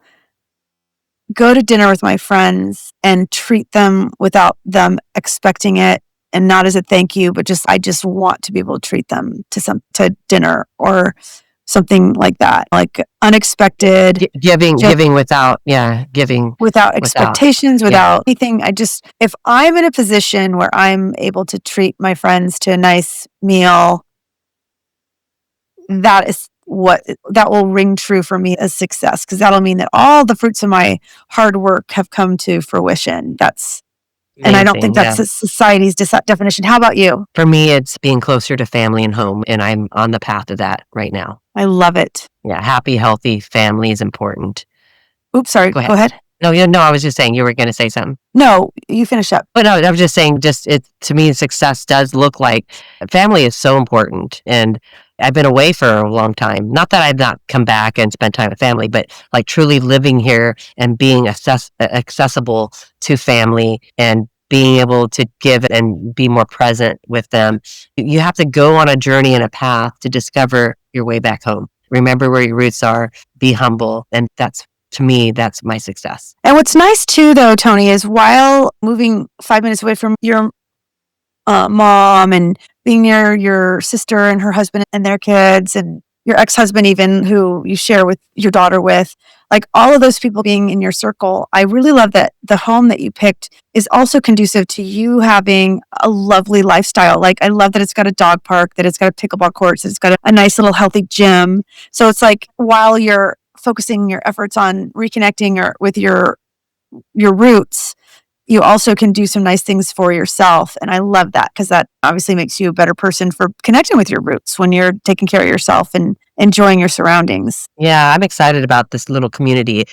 go to dinner with my friends and treat them without them expecting it and not as a thank you, but I just want to be able to treat them to dinner or something like that, like unexpected giving without expectations, without anything. If I'm in a position where I'm able to treat my friends to a nice meal, that will ring true for me as success, because that'll mean that all the fruits of my hard work have come to fruition. And I don't think that's society's definition. How about you? For me, it's being closer to family and home, and I'm on the path of that right now. I love it. Yeah, happy, healthy family is important. Oops, sorry. Go ahead. No, I was just saying you were going to say something. No, you finish up. But no, I was just saying, to me, success does look like family is so important. And I've been away for a long time. Not that I've not come back and spent time with family, but like truly living here and being accessible to family and being able to give and be more present with them. You have to go on a journey and a path to discover your way back home. Remember where your roots are, be humble. And to me, that's my success. And what's nice too, though, Toni, is while moving 5 minutes away from your mom and being near your sister and her husband and their kids and your ex-husband even, who you share with your daughter with, like all of those people being in your circle, I really love that the home that you picked is also conducive to you having a lovely lifestyle. Like I love that it's got a dog park, that it's got a pickleball courts, that it's got a nice little healthy gym. So it's like while you're focusing your efforts on reconnecting with your roots, you also can do some nice things for yourself. And I love that, because that obviously makes you a better person for connecting with your roots when you're taking care of yourself and enjoying your surroundings. Yeah, I'm excited about this little community.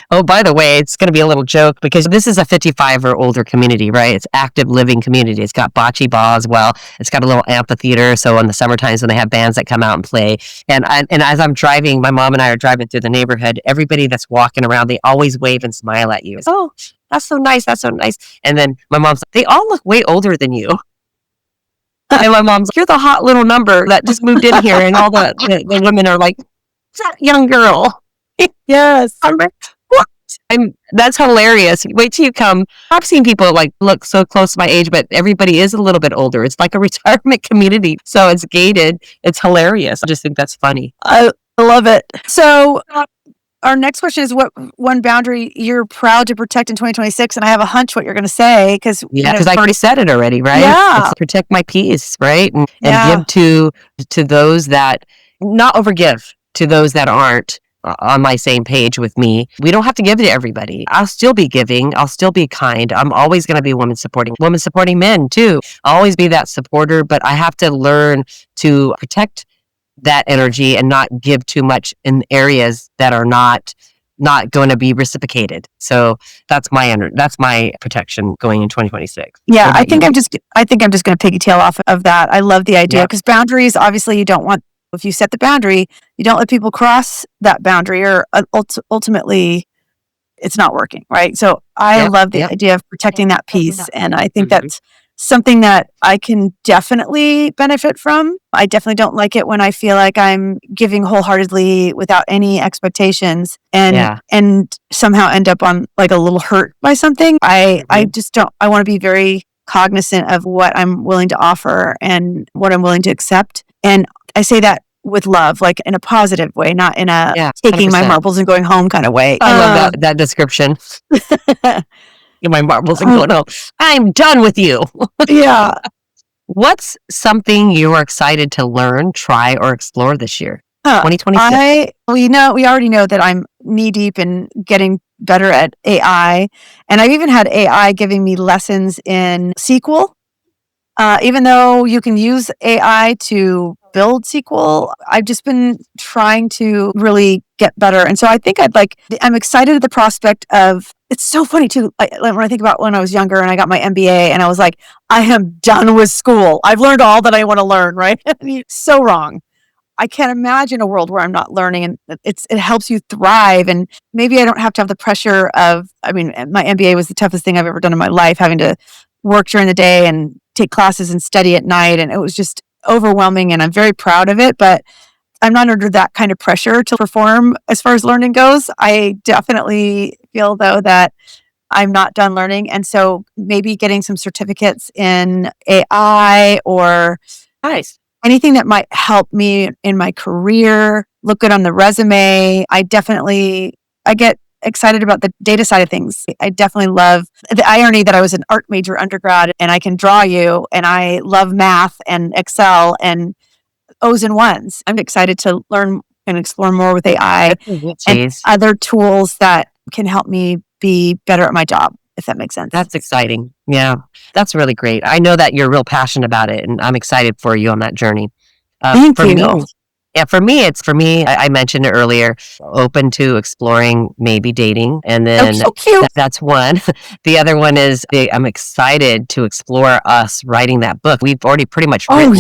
By the way, it's going to be a little joke because this is a 55 or older community, right? It's active living community. It's got bocce ball as well. It's got a little amphitheater. So in the summer times when they have bands that come out and play. And as I'm driving, my mom and I are driving through the neighborhood, everybody that's walking around, they always wave and smile at you. Oh, that's so nice. That's so nice. And then my mom's like, they all look way older than you. And my mom's like, you're the hot little number that just moved in here. And all the women are like, that young girl. Yes. I'm like, what? That's hilarious. Wait till you come. I've seen people like look so close to my age, but everybody is a little bit older. It's like a retirement community. So it's gated. It's hilarious. I just think that's funny. I love it. So our next question is, what one boundary you're proud to protect in 2026? And I have a hunch what you're going to say, because I've already said it already, right? Yeah. It's protect my peace, right? And give to those that, not overgive to those that aren't on my same page with me. We don't have to give to everybody. I'll still be giving. I'll still be kind. I'm always going to be women supporting men too. I'll always be that supporter, but I have to learn to protect that energy and not give too much in areas that are not not going to be reciprocated. So that's my protection going in 2026. Yeah, I think I'm just going to pigtail off of that. I love the idea because boundaries, obviously, you don't want, if you set the boundary, you don't let people cross that boundary, or ultimately it's not working, right? So I love the idea of protecting that piece, and I think that's something that I can definitely benefit from. I definitely don't like it when I feel like I'm giving wholeheartedly without any expectations and somehow end up on like a little hurt by something. I just don't, I want to be very cognizant of what I'm willing to offer and what I'm willing to accept. And I say that with love, like in a positive way, not in a taking 100%. My marbles and going home kind of way. I love that description. My marbles and going home. I'm done with you. Yeah. What's something you are excited to learn, try, or explore this year? 2026. We already know that I'm knee deep in getting better at AI, and I've even had AI giving me lessons in SQL. Even though you can use AI to build SQL, I've just been trying to really get better. And so I think I'm excited at the prospect of, it's so funny too. When I think about when I was younger and I got my MBA and I was like, I am done with school. I've learned all that I want to learn, right? So wrong. I can't imagine a world where I'm not learning, and it helps you thrive. And maybe I don't have to have the pressure of, my MBA was the toughest thing I've ever done in my life, having to work during the day and take classes and study at night. And it was just overwhelming, and I'm very proud of it, but I'm not under that kind of pressure to perform as far as learning goes. I definitely feel though that I'm not done learning. And so maybe getting some certificates in AI or anything that might help me in my career, look good on the resume. I get excited about the data side of things. I definitely love the irony that I was an art major undergrad and I can draw you, and I love math and Excel and O's and ones. I'm excited to learn and explore more with AI and other tools that can help me be better at my job, if that makes sense. That's exciting. Yeah, that's really great. I know that you're real passionate about it, and I'm excited for you on that journey. Thank you. For me, I mentioned it earlier, open to exploring maybe dating. And then so cute. That's one. The other one is I'm excited to explore us writing that book. We've already pretty much written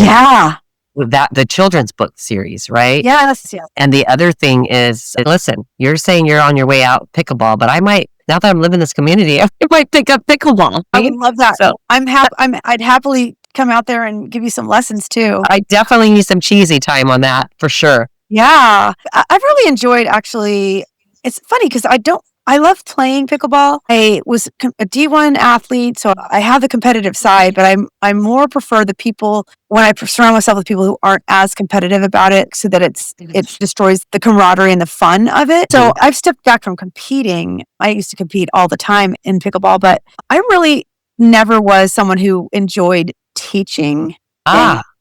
with the children's book series, right? Yes. And the other thing is, listen, you're saying you're on your way out pickleball, but I might, now that I'm living in this community, I might pick up pickleball. Right? I would love that. So I'd happily come out there and give you some lessons too. I definitely need some cheesy time on that for sure. Yeah. I've really enjoyed, actually. It's funny because I love playing pickleball. I was a D1 athlete, so I have the competitive side, but I more prefer the people, when I surround myself with people who aren't as competitive about it, so that it destroys the camaraderie and the fun of it. So I've stepped back from competing. I used to compete all the time in pickleball, but I really never was someone who enjoyed teaching.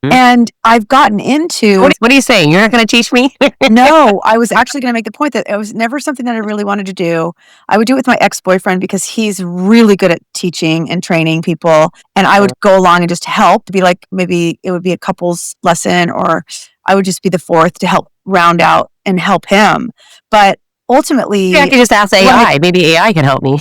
And I've gotten into... What are you saying? You're not going to teach me? No, I was actually going to make the point that it was never something that I really wanted to do. I would do it with my ex-boyfriend because he's really good at teaching and training people. And I would go along and just help, to be like, maybe it would be a couple's lesson, or I would just be the fourth to help round out and help him. But ultimately... I could just ask AI. Maybe AI can help me.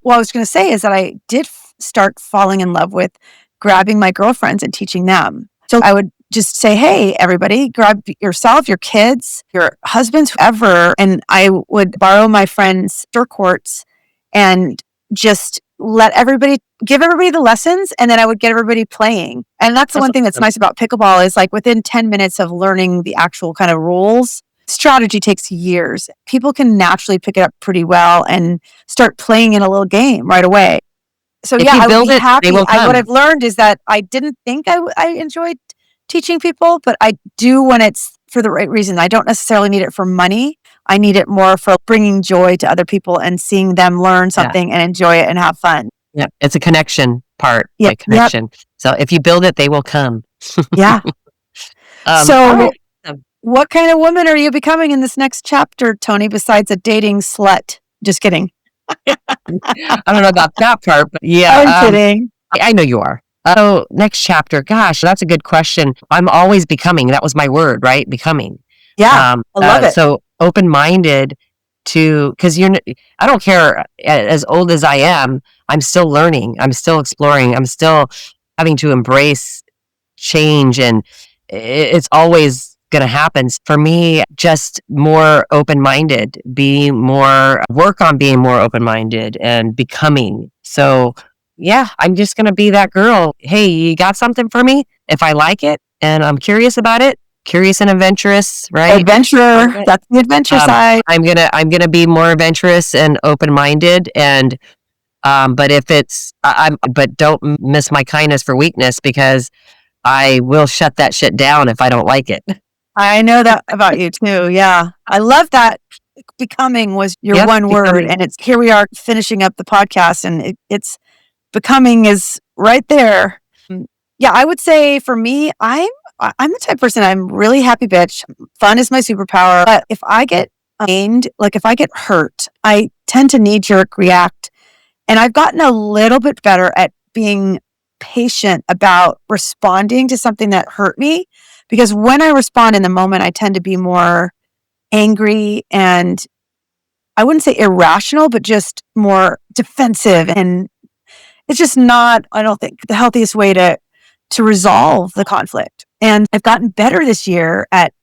What I was going to say is that I did start falling in love with grabbing my girlfriends and teaching them. So I would just say, hey, everybody, grab yourself, your kids, your husbands, whoever. And I would borrow my friends' dirt courts and just give everybody the lessons. And then I would get everybody playing. And that's the one thing that's nice about pickleball is, like, within 10 minutes of learning the actual kind of rules, strategy takes years. People can naturally pick it up pretty well and start playing in a little game right away. So I would be happy. What I've learned is that I didn't think I enjoyed teaching people, but I do when it's for the right reason. I don't necessarily need it for money. I need it more for bringing joy to other people and seeing them learn something and enjoy it and have fun. Yeah, it's a connection part. Yeah, connection. Yep. So if you build it, they will come. Yeah. What kind of woman are you becoming in this next chapter, Toni, besides a dating slut? Just kidding. I don't know about that part, but yeah. I'm kidding. I know you are. So next chapter, gosh, that's a good question. I'm always becoming. That was my word, right? Becoming. Yeah, I love it. So open-minded because I don't care as old as I am, I'm still learning. I'm still exploring. I'm still having to embrace change, and it's always going to happen. For me, just more open-minded, work on being more open-minded and becoming. So yeah, I'm just going to be that girl. Hey, you got something for me? If I like it and I'm curious about it, curious and adventurous, right? Adventure. That's the adventure side. I'm gonna be more adventurous and open-minded, and but if it's but don't miss my kindness for weakness, because I will shut that shit down if I don't like it. I know that about you too. Yeah. I love that. Becoming was your one word, and it's here we are finishing up the podcast, and it's becoming is right there. Yeah, I would say for me, I'm the type of person, I'm really happy bitch. Fun is my superpower. But if I get pained, like if I get hurt, I tend to knee-jerk react. And I've gotten a little bit better at being patient about responding to something that hurt me. Because when I respond in the moment, I tend to be more angry and I wouldn't say irrational, but just more defensive. And it's just not, I don't think, the healthiest way to resolve the conflict. And I've gotten better this year at,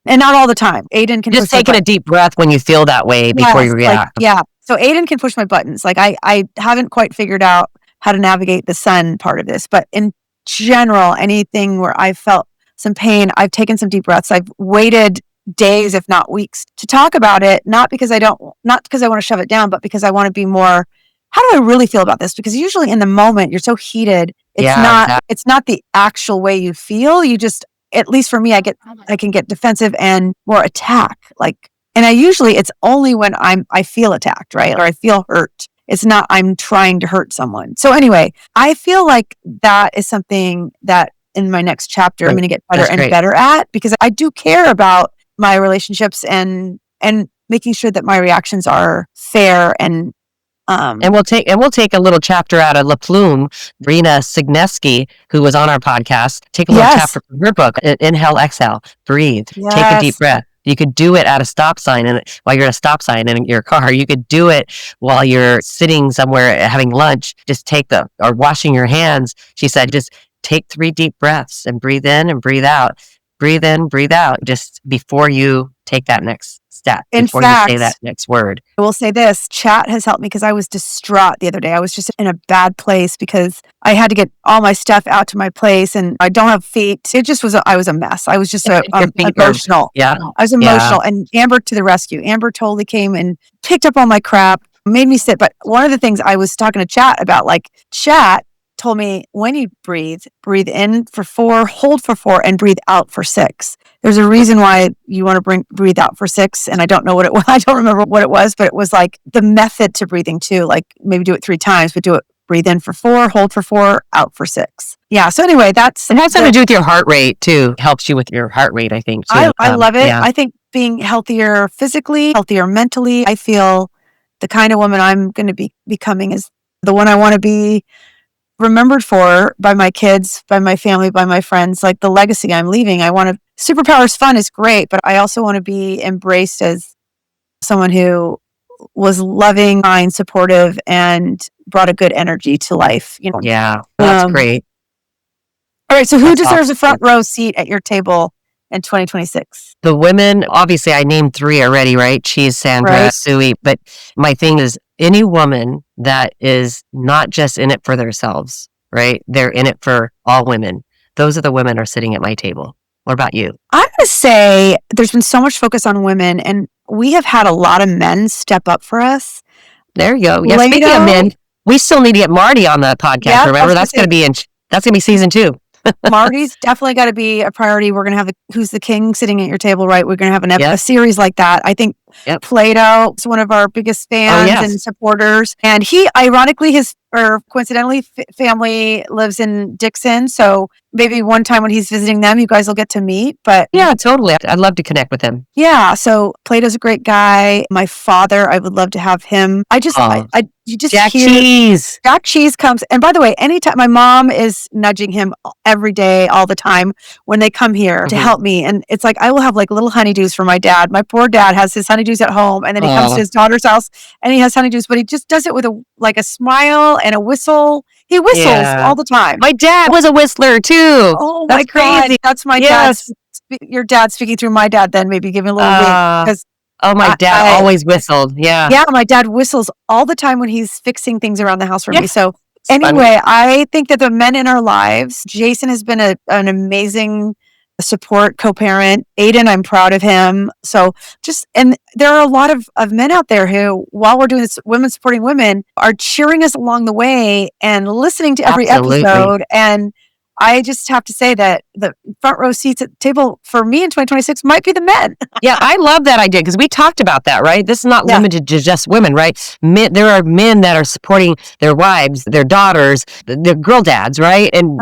and not all the time. Aiden can just taking a deep breath when you feel that way before you react. So Aiden can push my buttons. Like I haven't quite figured out how to navigate the sun part of this, but in general, anything where I've felt some pain, I've taken some deep breaths. I've waited days, if not weeks, to talk about it. Not because I want to shove it down, but because I want to be more, how do I really feel about this? Because usually in the moment you're so heated. It's not the actual way you feel. You just, at least for me, I can get defensive and more attack. And it's only when I feel attacked, right? Or I feel hurt. It's not, I'm trying to hurt someone. So anyway, I feel like that is something that in my next chapter, I'm going to get better and better at, because I do care about my relationships and making sure that my reactions are fair and we'll take a little chapter out of La Plume, Rena Signeski, who was on our podcast. Take a little chapter from her book. Inhale, exhale, breathe, take a deep breath. You could do it at a stop sign, and while you're at a stop sign in your car. You could do it while you're sitting somewhere having lunch. Just or washing your hands. She said, just take 3 deep breaths and breathe in and breathe out. Breathe in, breathe out, just before you take that next step, before you say that next word. I will say this, chat has helped me because I was distraught the other day. I was just in a bad place because I had to get all my stuff out to my place and I don't have feet. It just was, I was a mess. I was just emotional. I was emotional, and Amber to the rescue. Amber totally came and picked up all my crap, made me sit. But one of the things I was talking to Chat about, Chat told me, when you breathe in for 4, hold for 4, and breathe out for 6. There's a reason why you want to breathe out for 6, and I don't know what it was. I don't remember what it was, but it was like the method to breathing too. Like maybe do it 3 times, but breathe in for 4, hold for 4, out for 6. Yeah. So anyway, it has something to do with your heart rate too. Helps you with your heart rate, I think. Too. I love it. Yeah. I think being healthier physically, healthier mentally. I feel the kind of woman I'm going to be becoming is the one I want to be remembered for by my kids, by my family, by my friends, like the legacy I'm leaving. Superpowers fun is great, but I also want to be embraced as someone who was loving, kind, supportive, and brought a good energy to life. Yeah, that's great. All right, so who deserves a front row seat at your table in 2026? The women, obviously I named 3 already, right? Cheese, Sandra, Suey, but my thing is any woman that is not just in it for themselves, right? They're in it for all women. Those are the women are sitting at my table. What about you? I'm going to say there's been so much focus on women, and we have had a lot of men step up for us. There you go. Yeah, speaking of men, we still need to get Marty on the podcast. Yeah, remember, that's going to be season 2. Marty's definitely got to be a priority. We're going to have Who's the King sitting at your table, right? We're going to have a series like that. I think Plato is one of our biggest fans and supporters. And he, ironically, coincidentally, family lives in Dixon. So maybe one time when he's visiting them, you guys will get to meet. But yeah, totally. I'd love to connect with him. Yeah. So Plato's a great guy. My father, I would love to have him. you just Jack hear Cheese. Jack Cheese comes. And by the way, anytime my mom is nudging him every day, all the time when they come here to help me. And it's like, I will have like little honeydews for my dad. My poor dad has his honeydews at home, and then he comes to his daughter's house and he has honeydews, but he just does it with a smile and a whistle. He whistles all the time. My dad was a whistler too. Oh That's my God. crazy. That's my dad. Your dad speaking through my dad, then maybe giving a little wink. Because my dad always whistled. Yeah. Yeah, my dad whistles all the time when he's fixing things around the house for me. So It's anyway, I think that the men in our lives, Jason has been an amazing support co-parent. Aiden, I'm proud of him. So and there are a lot of men out there who, while we're doing this Women Supporting Women, are cheering us along the way and listening to every episode. And I just have to say that the front row seats at the table for me in 2026 might be the men. Yeah, I love that idea because we talked about that, right? This is not limited to just women, right? There are men that are supporting their wives, their daughters, their girl dads, right? And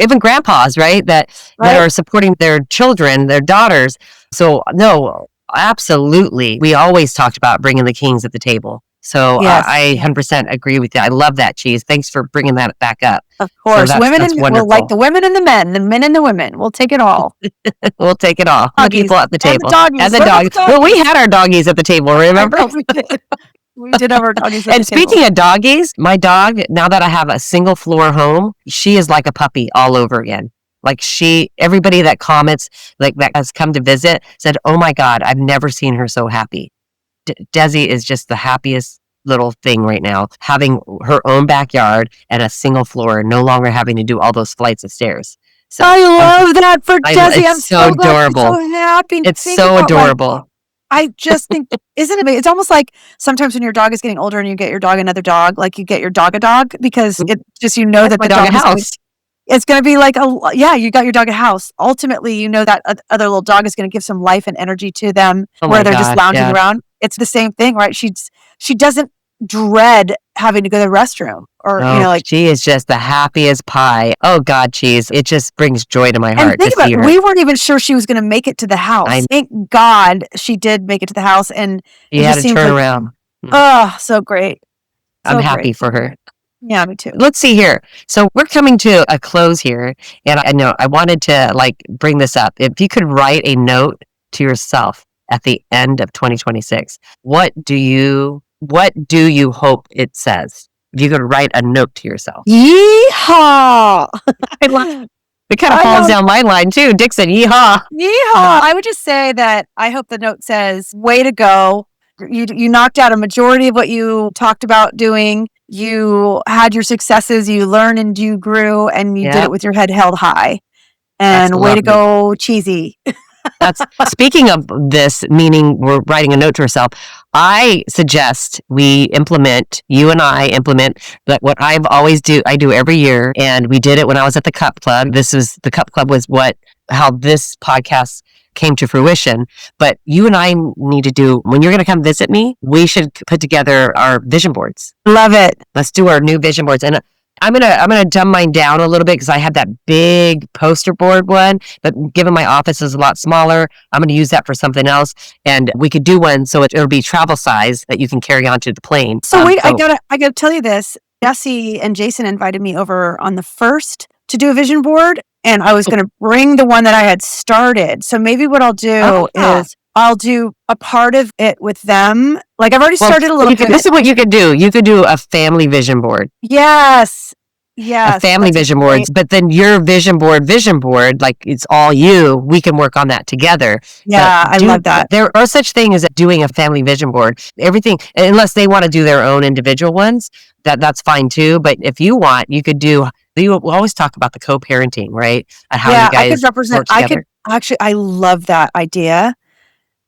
even grandpas, right? That are supporting their children, their daughters. So, no, absolutely. We always talked about bringing the kings at the table. So I 100% agree with you. I love that, Cheese. Thanks for bringing that back up. Of course. So we'll like the women and the men and the women. We'll take it all. We'll take it all. The people at the table. And the doggies. Well, we had our doggies at the table, remember? We did have our doggies at and the table. Speaking of doggies, my dog, now that I have a single floor home, she is like a puppy all over again. Like everybody that comments, like that has come to visit, said, "Oh my God, I've never seen her so happy." Desi is just the happiest little thing right now, having her own backyard and a single floor, no longer having to do all those flights of stairs. So I love that for Desi. I'm so adorable. I'm so happy. It's so adorable. I just think, isn't it? It's almost like sometimes when your dog is getting older and you get your dog another dog, like you get your dog a dog, because it just, that the dog house. It's going to be like, you got your dog a house. Ultimately, you know that other little dog is going to give some life and energy to them where they're just lounging around. It's the same thing, right? She doesn't dread having to go to the restroom she is just the happiest pie. Oh God, Cheese. It just brings joy to my heart. And think about it, we weren't even sure she was going to make it to the house. Thank God she did make it to the house, and you had to turn around. Oh, so great. I'm happy for her. Yeah, me too. Let's see here. So we're coming to a close here, and I know I wanted to bring this up. If you could write a note to yourself at the end of 2026, what do you hope it says? If you could write a note to yourself. Yeehaw! It kind of falls down my line too. Dixon, yeehaw. Yeehaw! I would just say that I hope the note says, way to go. You knocked out a majority of what you talked about doing. You had your successes, you learned and you grew, and you did it with your head held high. And way to go, Cheesy. That's speaking of this, meaning we're writing a note to ourselves. I suggest you and I implement that what I do every year. And we did it when I was at the Cup Club. The Cup Club was how this podcast came to fruition. But you and I need to do, when you're going to come visit me, we should put together our vision boards. Love it. Let's do our new vision boards. And I'm gonna dumb mine down a little bit because I have that big poster board one, but given my office is a lot smaller, I'm gonna use that for something else. And we could do one so it'll be travel size that you can carry onto the plane. So wait, I gotta tell you this. Jesse and Jason invited me over on the 1st to do a vision board, and I was gonna bring the one that I had started. So maybe what I'll do is I'll do a part of it with them. Like I've already started a little bit. This is what you could do. You could do a family vision board. Yes. A family vision boards. But then your vision board, like it's all you. We can work on that together. Yeah, I love that. There are such things as doing a family vision board. Everything, unless they want to do their own individual ones, that's fine too. But if you want, you could do. We always talk about the co-parenting, right? And how you guys I could represent. I love that idea.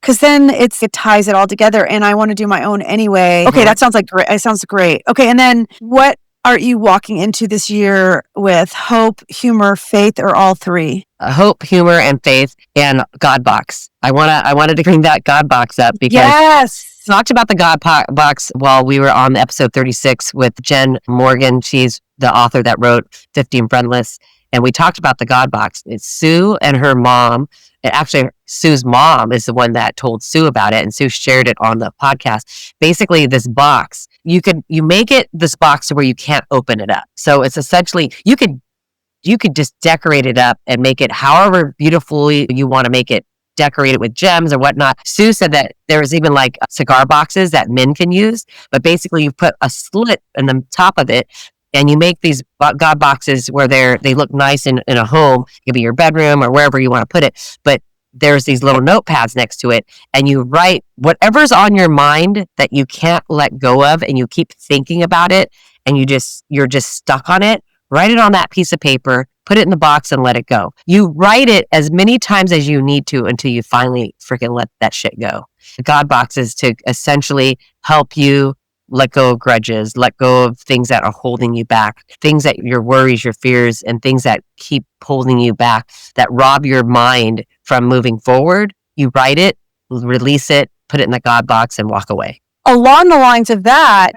Because then it ties it all together, and I want to do my own anyway. Okay, that sounds great. It sounds great. Okay, and then what are you walking into this year with? Hope, humor, faith, or all three? Hope, humor, and faith, and God box. I wanted to bring that God box up because talked about the God box while we were on episode 36 with Jen Morgan. She's the author that wrote 50 and Friendless. And we talked about the God box. It's Sue and her mom actually, Sue's mom is the one that told Sue about it, and Sue shared it on the podcast. Basically, this box, you make it this box to where you can't open it up. So it's essentially, you could just decorate it up and make it however beautifully you want to make it, decorate it with gems or whatnot. Sue said that there was even like cigar boxes that men can use, but basically you put a slit in the top of it and you make these God boxes where they look nice in a home. It could be your bedroom or wherever you want to put it. But there's these little notepads next to it, and you write whatever's on your mind that you can't let go of, and you keep thinking about it, and you're just stuck on it. Write it on that piece of paper, put it in the box, and let it go. You write it as many times as you need to until you finally freaking let that shit go. The God box is to essentially help you let go of grudges, let go of things that are holding you back, things that your worries, your fears, and things that keep holding you back, that rob your mind from moving forward. You write it, release it, put it in the God box, and walk away. Along the lines of that,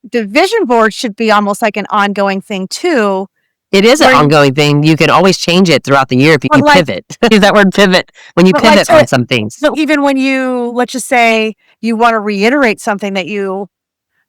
the vision board should be almost like an ongoing thing too. It is an ongoing thing. You can always change it throughout the year if you pivot. Use that word pivot when you pivot on some things. So even when you, let's just say you want to reiterate something that you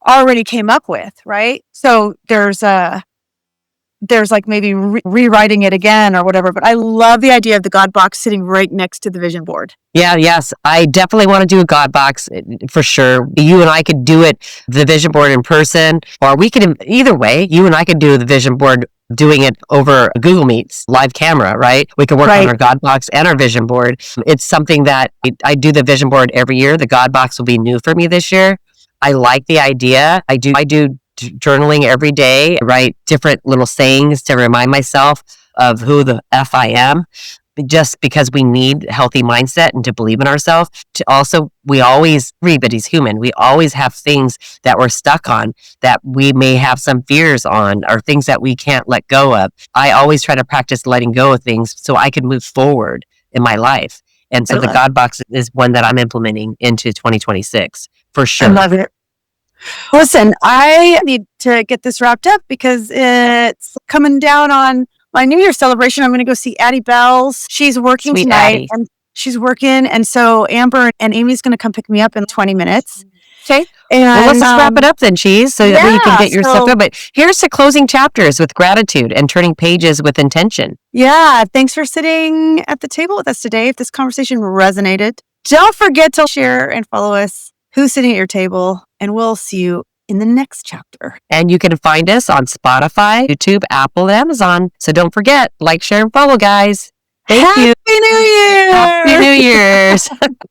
already came up with, right? So there's like maybe rewriting it again or whatever. But I love the idea of the God box sitting right next to the vision board. Yeah, yes. I definitely want to do a God box for sure. You and I could do it, the vision board in person, or we could, either way, you and I could do the vision board doing it over Google Meets, live camera, right? We could work on our God box and our vision board. It's something that I do the vision board every year. The God box will be new for me this year. I like the idea. I do journaling every day. I write different little sayings to remind myself of who the F I am, just because we need a healthy mindset and to believe in ourselves. Everybody's human. We always have things that we're stuck on, that we may have some fears on, or things that we can't let go of. I always try to practice letting go of things so I can move forward in my life. And so the God box is one that I'm implementing into 2026 for sure. I love it. Listen, I need to get this wrapped up because it's coming down on my New Year's celebration. I'm going to go see Addie Bells. She's working Sweet tonight. Addie. And she's working. And so Amber and Amy's going to come pick me up in 20 minutes. Okay. And well, let's just wrap it up then, Cheese, so that you can get your stuff done. But here's to closing chapters with gratitude and turning pages with intention. Yeah. Thanks for sitting at the table with us today. If this conversation resonated, don't forget to share and follow us. Who's Sitting at Your Table? And we'll see you in the next chapter. And you can find us on Spotify, YouTube, Apple, and Amazon. So don't forget, like, share, and follow, guys. Thank you. Happy New Year! Happy New Year's.